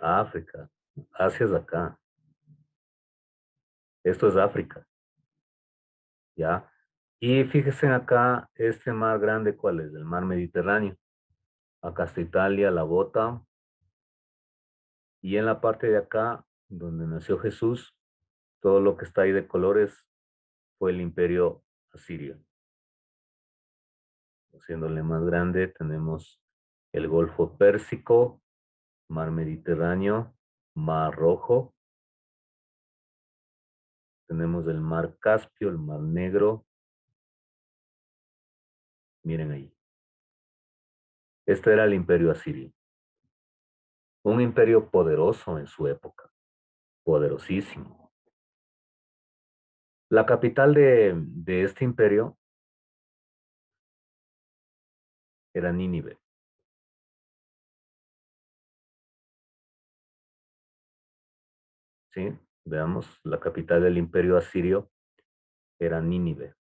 África. Asia es acá. Esto es África. ¿Ya? Y fíjense acá, este mar grande, ¿cuál es? El mar Mediterráneo. Acá está Italia, la bota. Y en la parte de acá, donde nació Jesús, todo lo que está ahí de colores fue el imperio asirio. Haciéndole más grande, tenemos el Golfo Pérsico, mar Mediterráneo, mar Rojo. Tenemos el mar Caspio, el mar Negro. Miren ahí. Este era el imperio asirio. Un imperio poderoso en su época. Poderosísimo. La capital de este imperio era Nínive. ¿sí? Veamos, la capital del imperio asirio era Nínive.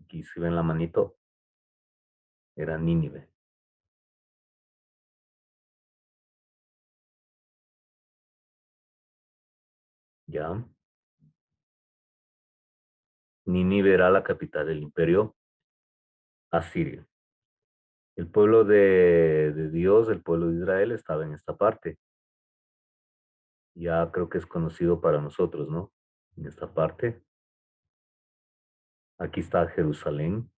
Aquí si ven la manito, era Nínive. ¿Ya? Nínive era la capital del imperio asirio. El pueblo de Dios, el pueblo de Israel, estaba en esta parte. Ya creo que es conocido para nosotros, ¿no? En esta parte. Aquí está Jerusalén.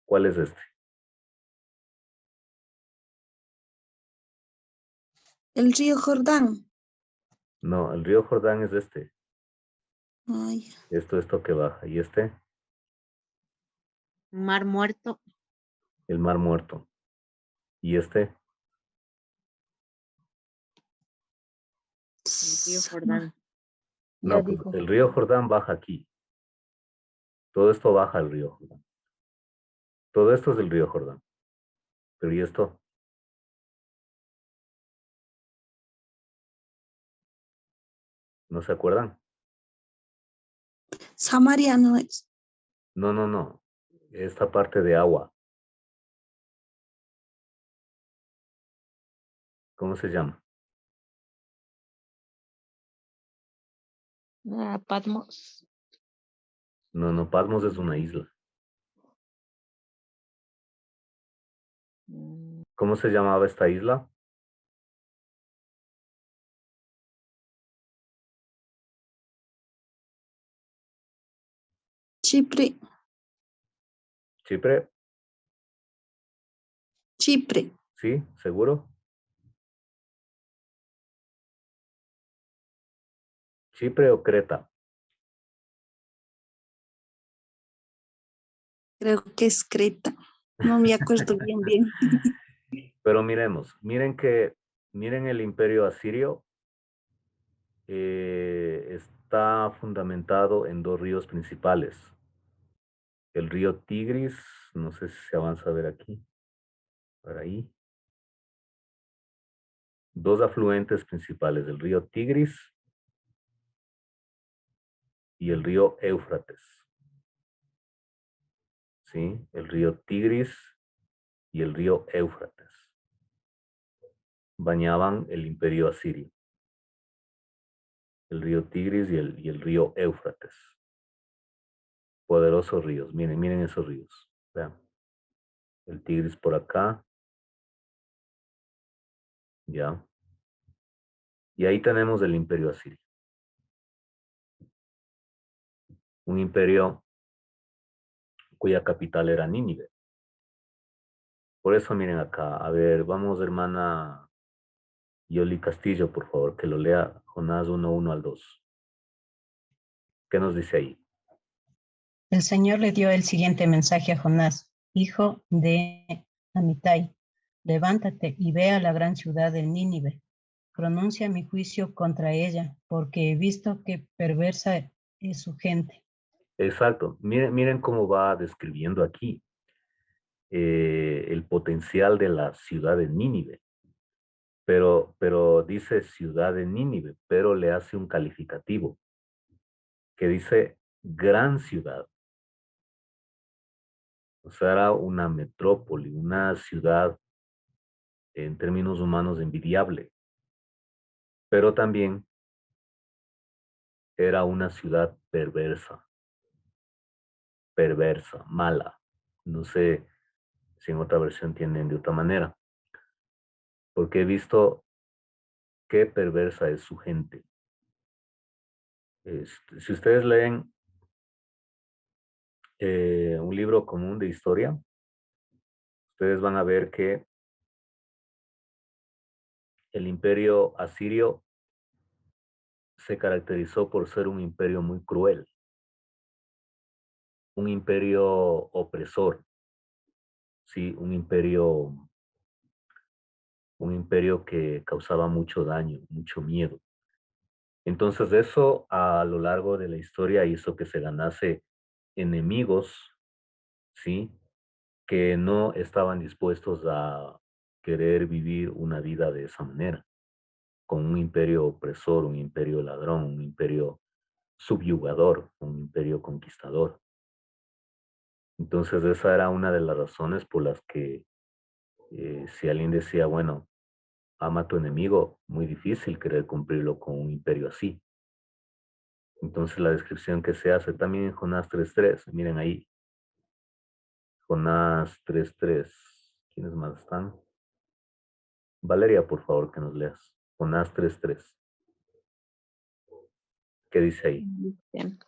¿Cuál es este? El río Jordán. No, el río Jordán es este. Ay, Esto que baja. ¿Y este? Mar Muerto. El Mar Muerto. ¿Y este? El río Jordán. Ya No, pues dijo. el río Jordán baja aquí. Todo esto baja al río Jordán. Todo esto es del río Jordán. Pero ¿y esto? ¿No se acuerdan? Samaria no es. No, no, no. Esta parte de agua. ¿Cómo se llama? Patmos. No, no, Patmos es una isla. Mm, ¿Cómo se llamaba esta isla? Chipre. ¿Chipre? Chipre. ¿Sí? ¿Seguro? ¿Chipre o Creta? Creo que es Creta. No me acuerdo bien. Pero miremos, miren el imperio asirio. Está fundamentado en dos ríos principales. El río Tigris, no sé si se avanza a ver aquí, por ahí. Dos afluentes principales, el río Tigris y el río Éufrates. ¿Sí? El río Tigris y el río Éufrates bañaban el imperio asirio. El río Tigris y el río Éufrates. Poderosos ríos. Miren esos ríos. Vean. El Tigris por acá. Ya. Y ahí tenemos el imperio asirio. Un imperio cuya capital era Nínive. Por eso miren acá. A ver, vamos hermana Yoli Castillo, por favor, que lo lea Jonás 1:1 al 2. ¿Qué nos dice ahí? El Señor le dio el siguiente mensaje a Jonás, hijo de Amitai. Levántate y ve a la gran ciudad de Nínive. Pronuncia mi juicio contra ella, porque he visto que perversa es su gente. Exacto. Miren cómo va describiendo aquí el potencial de la ciudad de Nínive. Pero dice ciudad de Nínive, pero le hace un calificativo que dice gran ciudad. O sea, era una metrópoli, una ciudad en términos humanos envidiable, pero también era una ciudad perversa, mala. No sé si en otra versión tienen de otra manera, porque he visto qué perversa es su gente. Si ustedes leen un libro común de historia, ustedes van a ver que el imperio asirio se caracterizó por ser un imperio muy cruel, un imperio opresor, sí, un imperio que causaba mucho daño, mucho miedo. Entonces eso a lo largo de la historia hizo que se ganase enemigos, sí, que no estaban dispuestos querer vivir una vida de esa manera, con un imperio opresor, un imperio ladrón, un imperio subyugador, un imperio conquistador. Entonces esa era una de las razones por las que si alguien decía, bueno, ama a tu enemigo, muy difícil querer cumplirlo con un imperio así. Entonces la descripción que se hace también en Jonás 3.3, miren ahí, Jonás 3.3, ¿quiénes más están? Valeria, por favor, que nos leas. Jonás 3.3. ¿Qué dice ahí? Bien.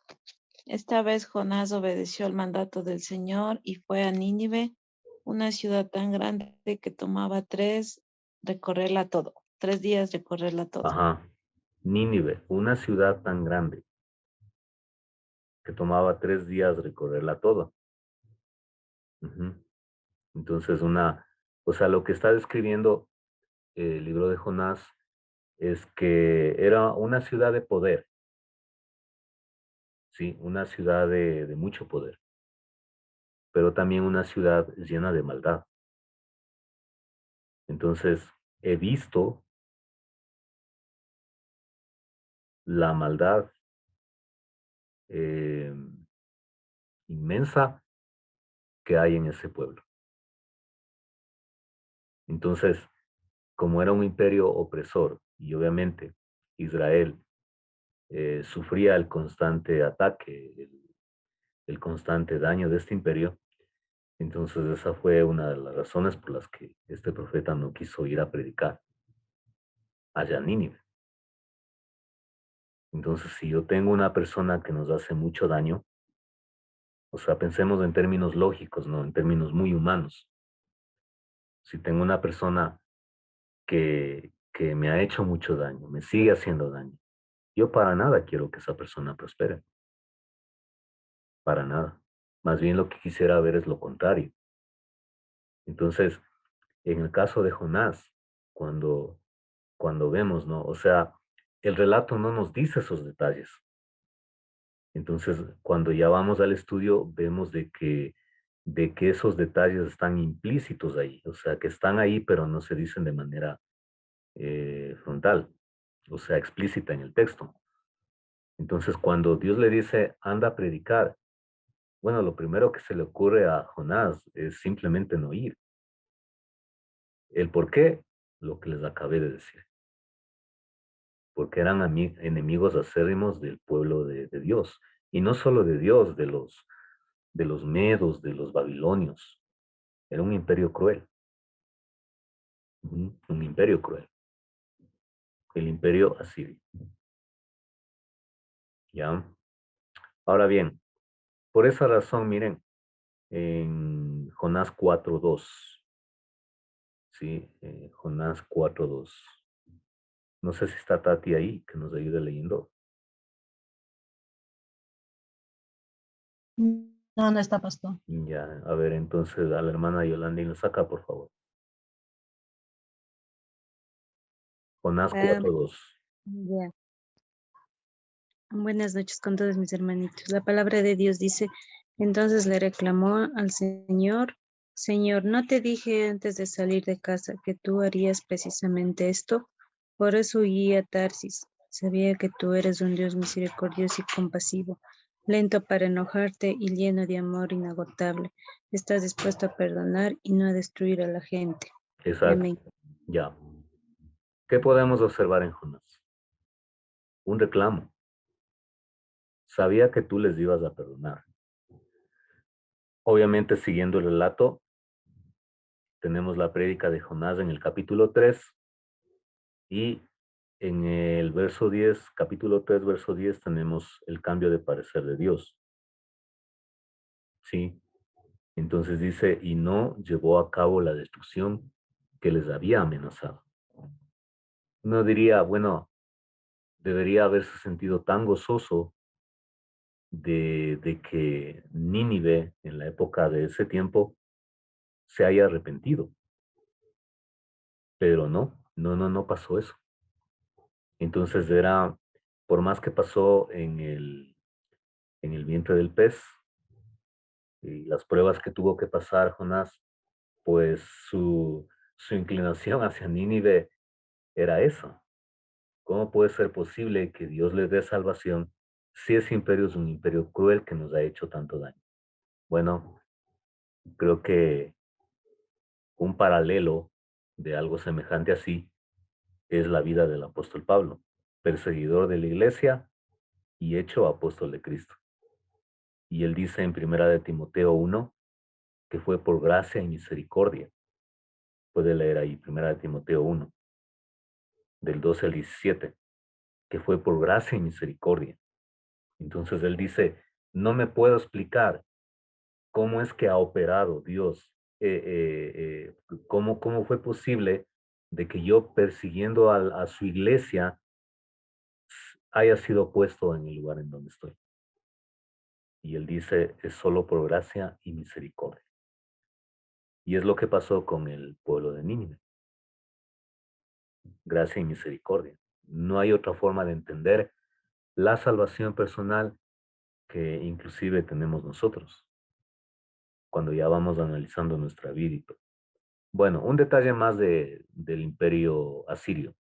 Esta vez Jonás obedeció al mandato del Señor y fue a Nínive, una ciudad tan grande que tomaba 3 días recorrerla todo. Ajá. Nínive, una ciudad tan grande que tomaba 3 días recorrerla toda. Ujú. Entonces, o sea, lo que está describiendo el libro de Jonás es que era una ciudad de poder, sí, una ciudad de mucho poder, pero también una ciudad llena de maldad. Entonces, he visto la maldad eh, inmensa que hay en ese pueblo. Entonces, como era un imperio opresor y obviamente Israel sufría el constante ataque, el constante daño de este imperio, entonces esa fue una de las razones por las que este profeta no quiso ir a predicar allá en Nínive. Entonces, si yo tengo una persona que nos hace mucho daño, o sea, pensemos en términos lógicos, no en términos muy humanos. Si tengo una persona que me ha hecho mucho daño, me sigue haciendo daño, yo para nada quiero que esa persona prospere, para nada. Más bien lo que quisiera ver es lo contrario. Entonces, en el caso de Jonás, cuando vemos, ¿no? O sea, el relato no nos dice esos detalles. Entonces, cuando ya vamos al estudio, vemos de que esos detalles están implícitos ahí, o sea, que están ahí, pero no se dicen de manera frontal, o sea, explícita en el texto. Entonces, cuando Dios le dice, anda a predicar, bueno, lo primero que se le ocurre a Jonás es simplemente no ir. ¿El por qué? Lo que les acabé de decir. Porque eran enemigos acérrimos del pueblo de Dios. Y no solo de Dios, de los medos, de los babilonios. Era un imperio cruel. Un imperio cruel. El imperio asirio. ¿Ya? Ahora bien, por esa razón, miren, en Jonás 4.2, ¿sí? Jonás 4.2. No sé si está Tati ahí, que nos ayude leyendo. No, no está, pastor. Ya, a ver, entonces a la hermana Yolanda y lo saca, por favor. Jonás Ah, 4.2. ya. Buenas noches con todos mis hermanitos. La palabra de Dios dice, entonces le reclamó al Señor, Señor, ¿no te dije antes de salir de casa que tú harías precisamente esto? Por eso huí a Tarsis. Sabía que tú eres un Dios misericordioso y compasivo, lento para enojarte y lleno de amor inagotable. Estás dispuesto a perdonar y no a destruir a la gente. Exacto. Amén. Ya. ¿Qué podemos observar en Jonás? Un reclamo. Sabía que tú les ibas a perdonar. Obviamente, siguiendo el relato, tenemos la prédica de Jonás en el capítulo 3 y en el verso 10, capítulo 3, verso 10, tenemos el cambio de parecer de Dios. ¿Sí? Entonces dice, y no llevó a cabo la destrucción que les había amenazado. Uno diría, bueno, debería haberse sentido tan gozoso de que Nínive, en la época de ese tiempo, se haya arrepentido. Pero no pasó eso. Entonces por más que pasó en el vientre del pez y las pruebas que tuvo que pasar Jonás, pues su su inclinación hacia Nínive era esa. ¿Cómo puede ser posible que Dios les dé salvación si ese imperio es un imperio cruel que nos ha hecho tanto daño? Bueno, creo que un paralelo de algo semejante así es la vida del apóstol Pablo, perseguidor de la iglesia y hecho apóstol de Cristo. Y él dice en primera de Timoteo 1 que fue por gracia y misericordia. Puede leer ahí primera de Timoteo 1, del 12 al 17, que fue por gracia y misericordia. Entonces él dice, no me puedo explicar cómo es que ha operado Dios, cómo fue posible de que yo persiguiendo a su iglesia haya sido puesto en el lugar en donde estoy. Y él dice, es solo por gracia y misericordia. Y es lo que pasó con el pueblo de Nínive. Gracia y misericordia. No hay otra forma de entender la salvación personal que inclusive tenemos nosotros, cuando ya vamos analizando nuestra vida y todo. Bueno, un detalle más del imperio asirio.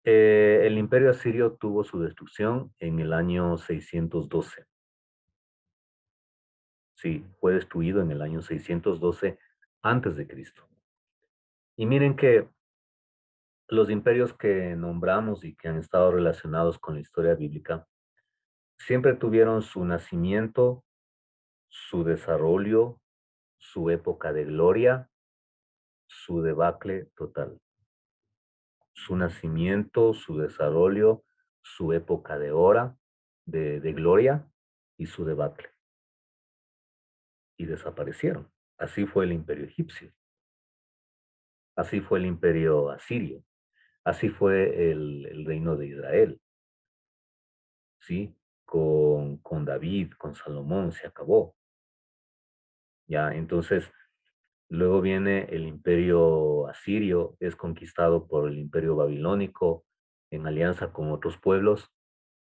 El imperio asirio tuvo su destrucción en el año 612. Sí, fue destruido en el año 612 antes de Cristo. Y miren que los imperios que nombramos y que han estado relacionados con la historia bíblica siempre tuvieron su nacimiento, su desarrollo, su época de gloria, su debacle total. Su nacimiento, su desarrollo, su época de hora, de gloria y su debacle. Y desaparecieron. Así fue el imperio egipcio. Así fue el imperio asirio. Así fue el reino de Israel. ¿Sí? Con David, con Salomón, se acabó. Ya, entonces, luego viene el imperio asirio, es conquistado por el imperio babilónico en alianza con otros pueblos,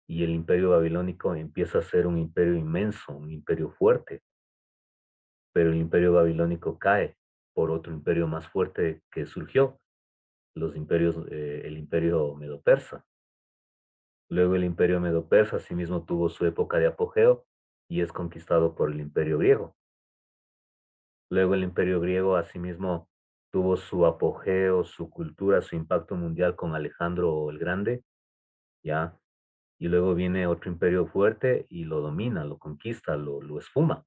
y el imperio babilónico empieza a ser un imperio inmenso, un imperio fuerte, pero el imperio babilónico cae por otro imperio más fuerte que surgió, el imperio medo-persa. Luego el imperio medo-persa asimismo tuvo su época de apogeo y es conquistado por el imperio griego. Luego el imperio griego asimismo tuvo su apogeo, su cultura, su impacto mundial con Alejandro el Grande, ¿ya? Y luego viene otro imperio fuerte y lo domina, lo conquista, lo esfuma,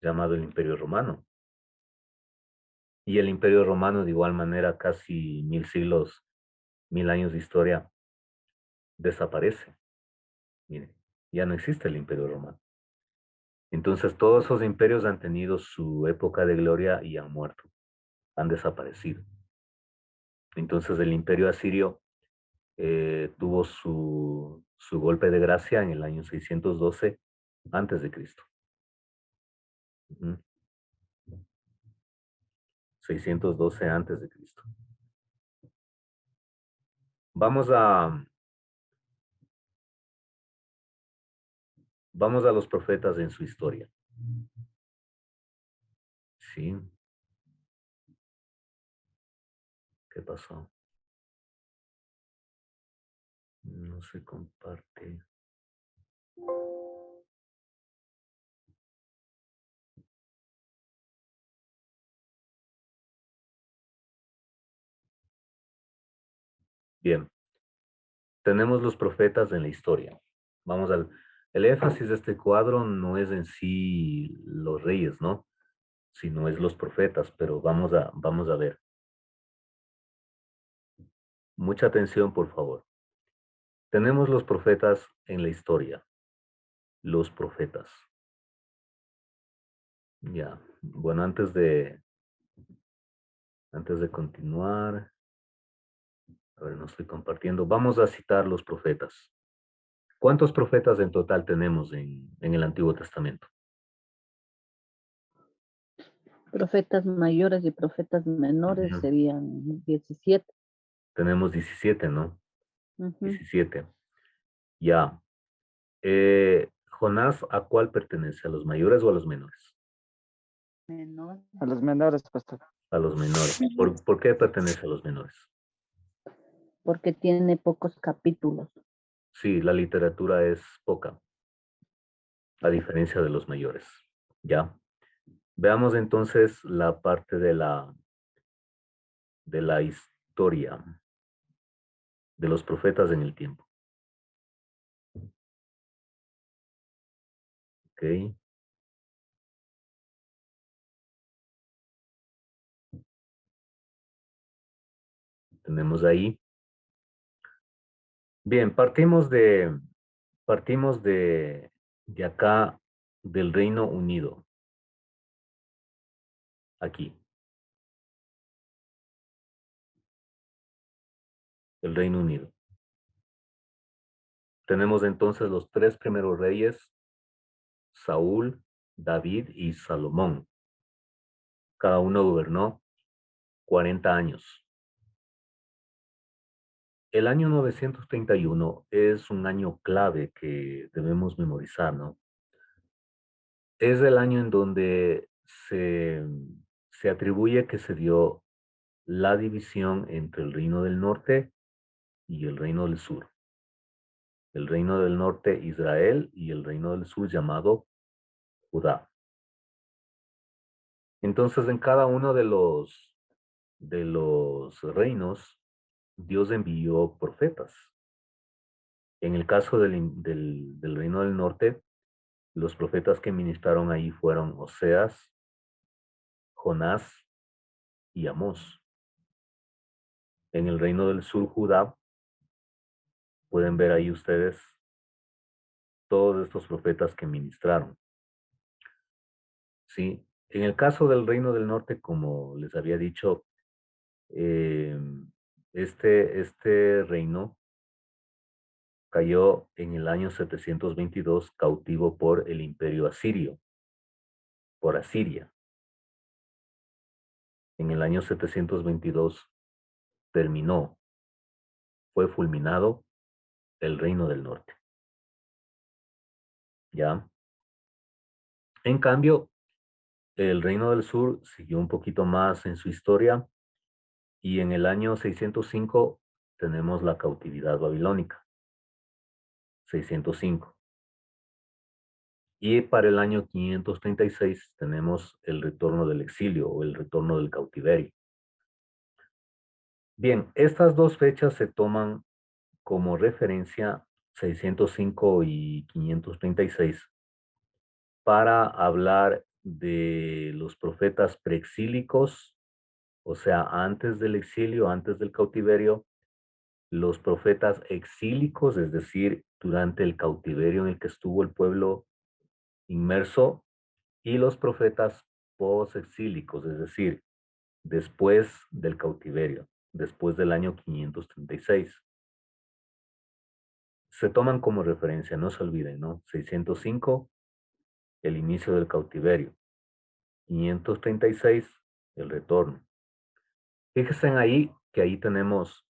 llamado el Imperio Romano. Y el Imperio Romano de igual manera, casi 1000 siglos, 1000 años de historia, desaparece. Miren, ya no existe el Imperio Romano. Entonces todos esos imperios han tenido su época de gloria y han muerto, han desaparecido. Entonces el Imperio Asirio tuvo su golpe de gracia en el año 612 antes de Cristo. 612 antes de Cristo. Vamos a los profetas en su historia. Sí. ¿Qué pasó? No se comparte. Bien. Tenemos los profetas en la historia. El énfasis de este cuadro no es en sí los reyes, ¿no? Sino es los profetas, pero vamos a ver. Mucha atención, por favor. Tenemos los profetas en la historia. Los profetas. Ya. Bueno, antes de continuar, a ver, no estoy compartiendo. Vamos a citar los profetas. ¿Cuántos profetas en total tenemos en el Antiguo Testamento? Profetas mayores y profetas menores Ujú. serían 17. Tenemos 17, ¿no? Ujú. 17. Ya. Jonás, ¿a cuál pertenece? ¿A los mayores o a los menores? Menor. A los menores, pastor. A los menores. ¿Por qué pertenece a los menores? Porque tiene pocos capítulos. Sí, la literatura es poca, a diferencia de los mayores. ¿Ya? Veamos entonces la parte de la historia de los profetas en el tiempo. ¿Ok? Tenemos ahí. Bien, partimos de acá, del Reino Unido. Aquí. El Reino Unido. Tenemos entonces los tres primeros reyes, Saúl, David y Salomón. Cada uno gobernó 40 años. El año 931 es un año clave que debemos memorizar, ¿no? Es el año en donde se atribuye que se dio la división entre el Reino del Norte y el Reino del Sur. El Reino del Norte, Israel, y el Reino del Sur llamado Judá. Entonces, en cada uno de los reinos, Dios envió profetas. En el caso del Reino del Norte, los profetas que ministraron ahí fueron Oseas, Jonás y Amós. En el Reino del Sur, Judá, pueden ver ahí ustedes todos estos profetas que ministraron. ¿Sí? En el caso del Reino del Norte, como les había dicho, este reino cayó en el año 722 cautivo por el imperio asirio, por Asiria. En el año 722 terminó, fue fulminado el Reino del Norte. ¿Ya? En cambio, el Reino del Sur siguió un poquito más en su historia y en el año 605 tenemos la cautividad babilónica. 605. Y para el año 536 tenemos el retorno del exilio o el retorno del cautiverio. Bien, estas dos fechas se toman como referencia 605 y 536 para hablar de los profetas preexílicos, o sea, antes del exilio, antes del cautiverio, los profetas exílicos, es decir, durante el cautiverio en el que estuvo el pueblo inmerso, y los profetas posexílicos, es decir, después del cautiverio, después del año 536. Se toman como referencia, no se olviden, ¿no? 605, el inicio del cautiverio. 536, el retorno. Fíjense ahí que ahí tenemos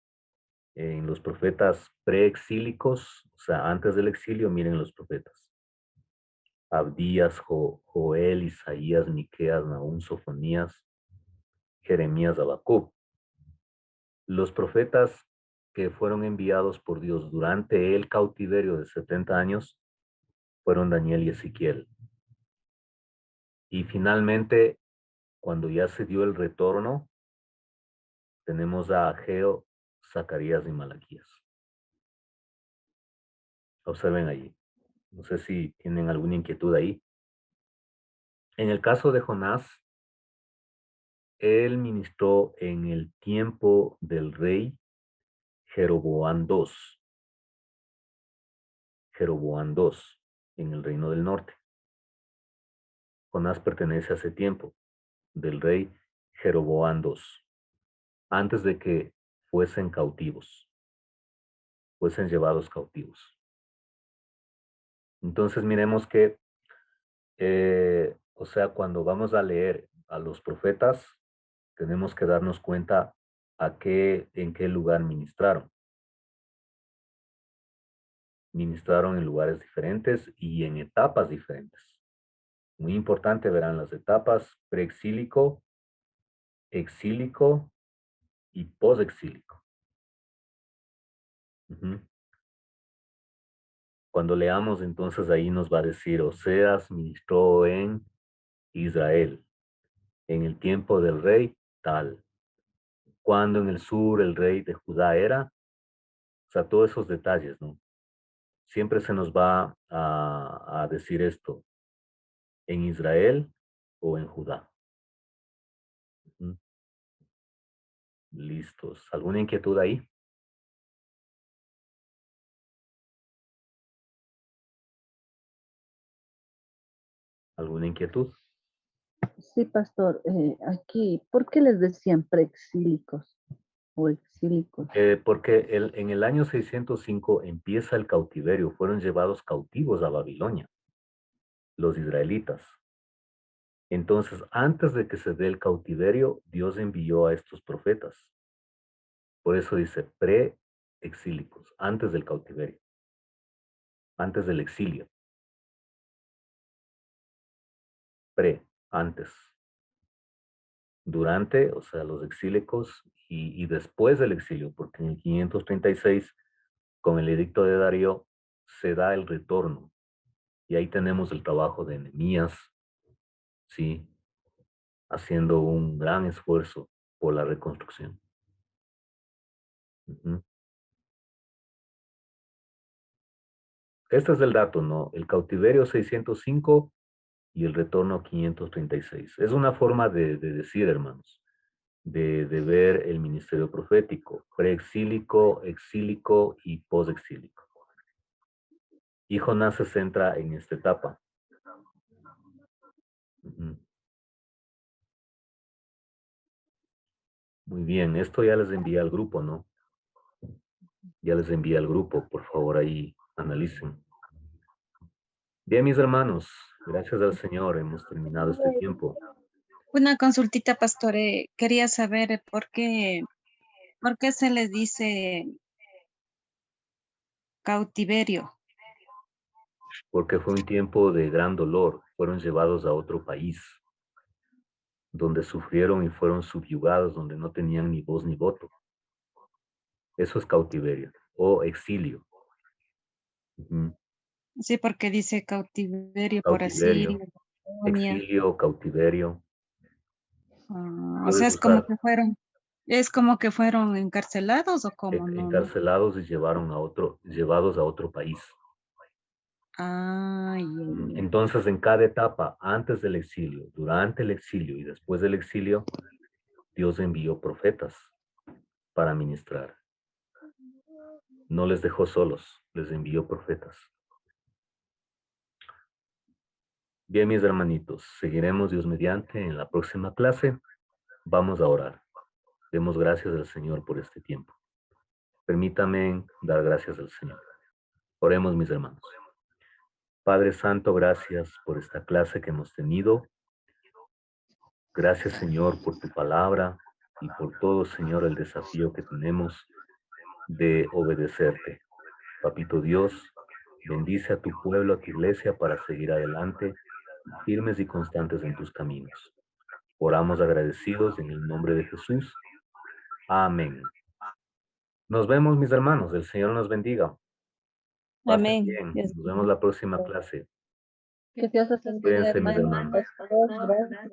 en los profetas preexílicos, o sea, antes del exilio, miren los profetas. Abdías, Joel, Isaías, Miqueas, Nahum, Sofonías, Jeremías, Habacuc. Los profetas que fueron enviados por Dios durante el cautiverio de 70 años fueron Daniel y Ezequiel. Y finalmente, cuando ya se dio el retorno, tenemos a Ageo, Zacarías y Malaquías. Observen allí. No sé si tienen alguna inquietud ahí. En el caso de Jonás, él ministró en el tiempo del rey Jeroboam II. Jeroboam II, en el reino del norte. Jonás pertenece a ese tiempo del rey Jeroboam II, antes de que fuesen cautivos, fuesen llevados cautivos. Entonces miremos que, o sea, cuando vamos a leer a los profetas, tenemos que darnos cuenta en qué lugar ministraron. Ministraron en lugares diferentes y en etapas diferentes. Muy importante, verán las etapas: preexílico, exílico y posexílico. Ujú. Cuando leamos, entonces ahí nos va a decir, Oseas ministró en Israel, en el tiempo del rey tal. Cuando en el sur el rey de Judá era, o sea, todos esos detalles, ¿no? Siempre se nos va a decir esto, en Israel o en Judá. Ujú. Listos. ¿Alguna inquietud ahí? ¿Alguna inquietud? Sí, pastor, aquí, ¿por qué les decían preexílicos o exílicos? Porque en el año 605 empieza el cautiverio, fueron llevados cautivos a Babilonia, los israelitas. Entonces, antes de que se dé el cautiverio, Dios envió a estos profetas. Por eso dice pre-exílicos, antes del cautiverio, antes del exilio. Antes. Durante, o sea, los exílicos y después del exilio, porque en el 536, con el edicto de Darío, se da el retorno. Y ahí tenemos el trabajo de Nehemías, ¿sí? Haciendo un gran esfuerzo por la reconstrucción. Ujú. Este es el dato, ¿no? El cautiverio 605 y el retorno 536. Es una forma de decir, hermanos, de ver el ministerio profético, preexílico, exílico y posexílico. Y Jonás se centra en esta etapa. Ujú. Muy bien, esto ya les envié al grupo, ¿no? Ya les envié al grupo, por favor, ahí analicen. Bien, mis hermanos, gracias al Señor hemos terminado este tiempo. Una consultita, pastor. Quería saber por qué se les dice cautiverio. Porque fue un tiempo de gran dolor. Fueron llevados a otro país, donde sufrieron y fueron subyugados, donde no tenían ni voz ni voto. Eso es cautiverio o exilio. Ujú. Sí, porque dice cautiverio por Cautiverio, Asiria, Babilonia. exilio, cautiverio. O sea, Puedes usar es como que fueron encarcelados o como no, no. encarcelados y llevados a otro país. Ah, ya. Entonces, en cada etapa, antes del exilio, durante el exilio y después del exilio, Dios envió profetas para ministrar. No les dejó solos, les envió profetas. Bien, mis hermanitos, seguiremos Dios mediante en la próxima clase. Vamos a orar. Demos gracias al Señor por este tiempo. Permítame dar gracias al Señor. Oremos, mis hermanos. Padre Santo, gracias por esta clase que hemos tenido. Gracias, Señor, por tu palabra y por todo, Señor, el desafío que tenemos de obedecerte. Papito Dios, bendice a tu pueblo, a tu iglesia para seguir adelante, firmes y constantes en tus caminos. Oramos agradecidos en el nombre de Jesús. Amén. Nos vemos, mis hermanos. El Señor nos bendiga. Pasen Amén. bien. Nos vemos la próxima clase. Que Dios los bendiga, Cuídense, mis hermanos. hermanos. Pastor, gracias.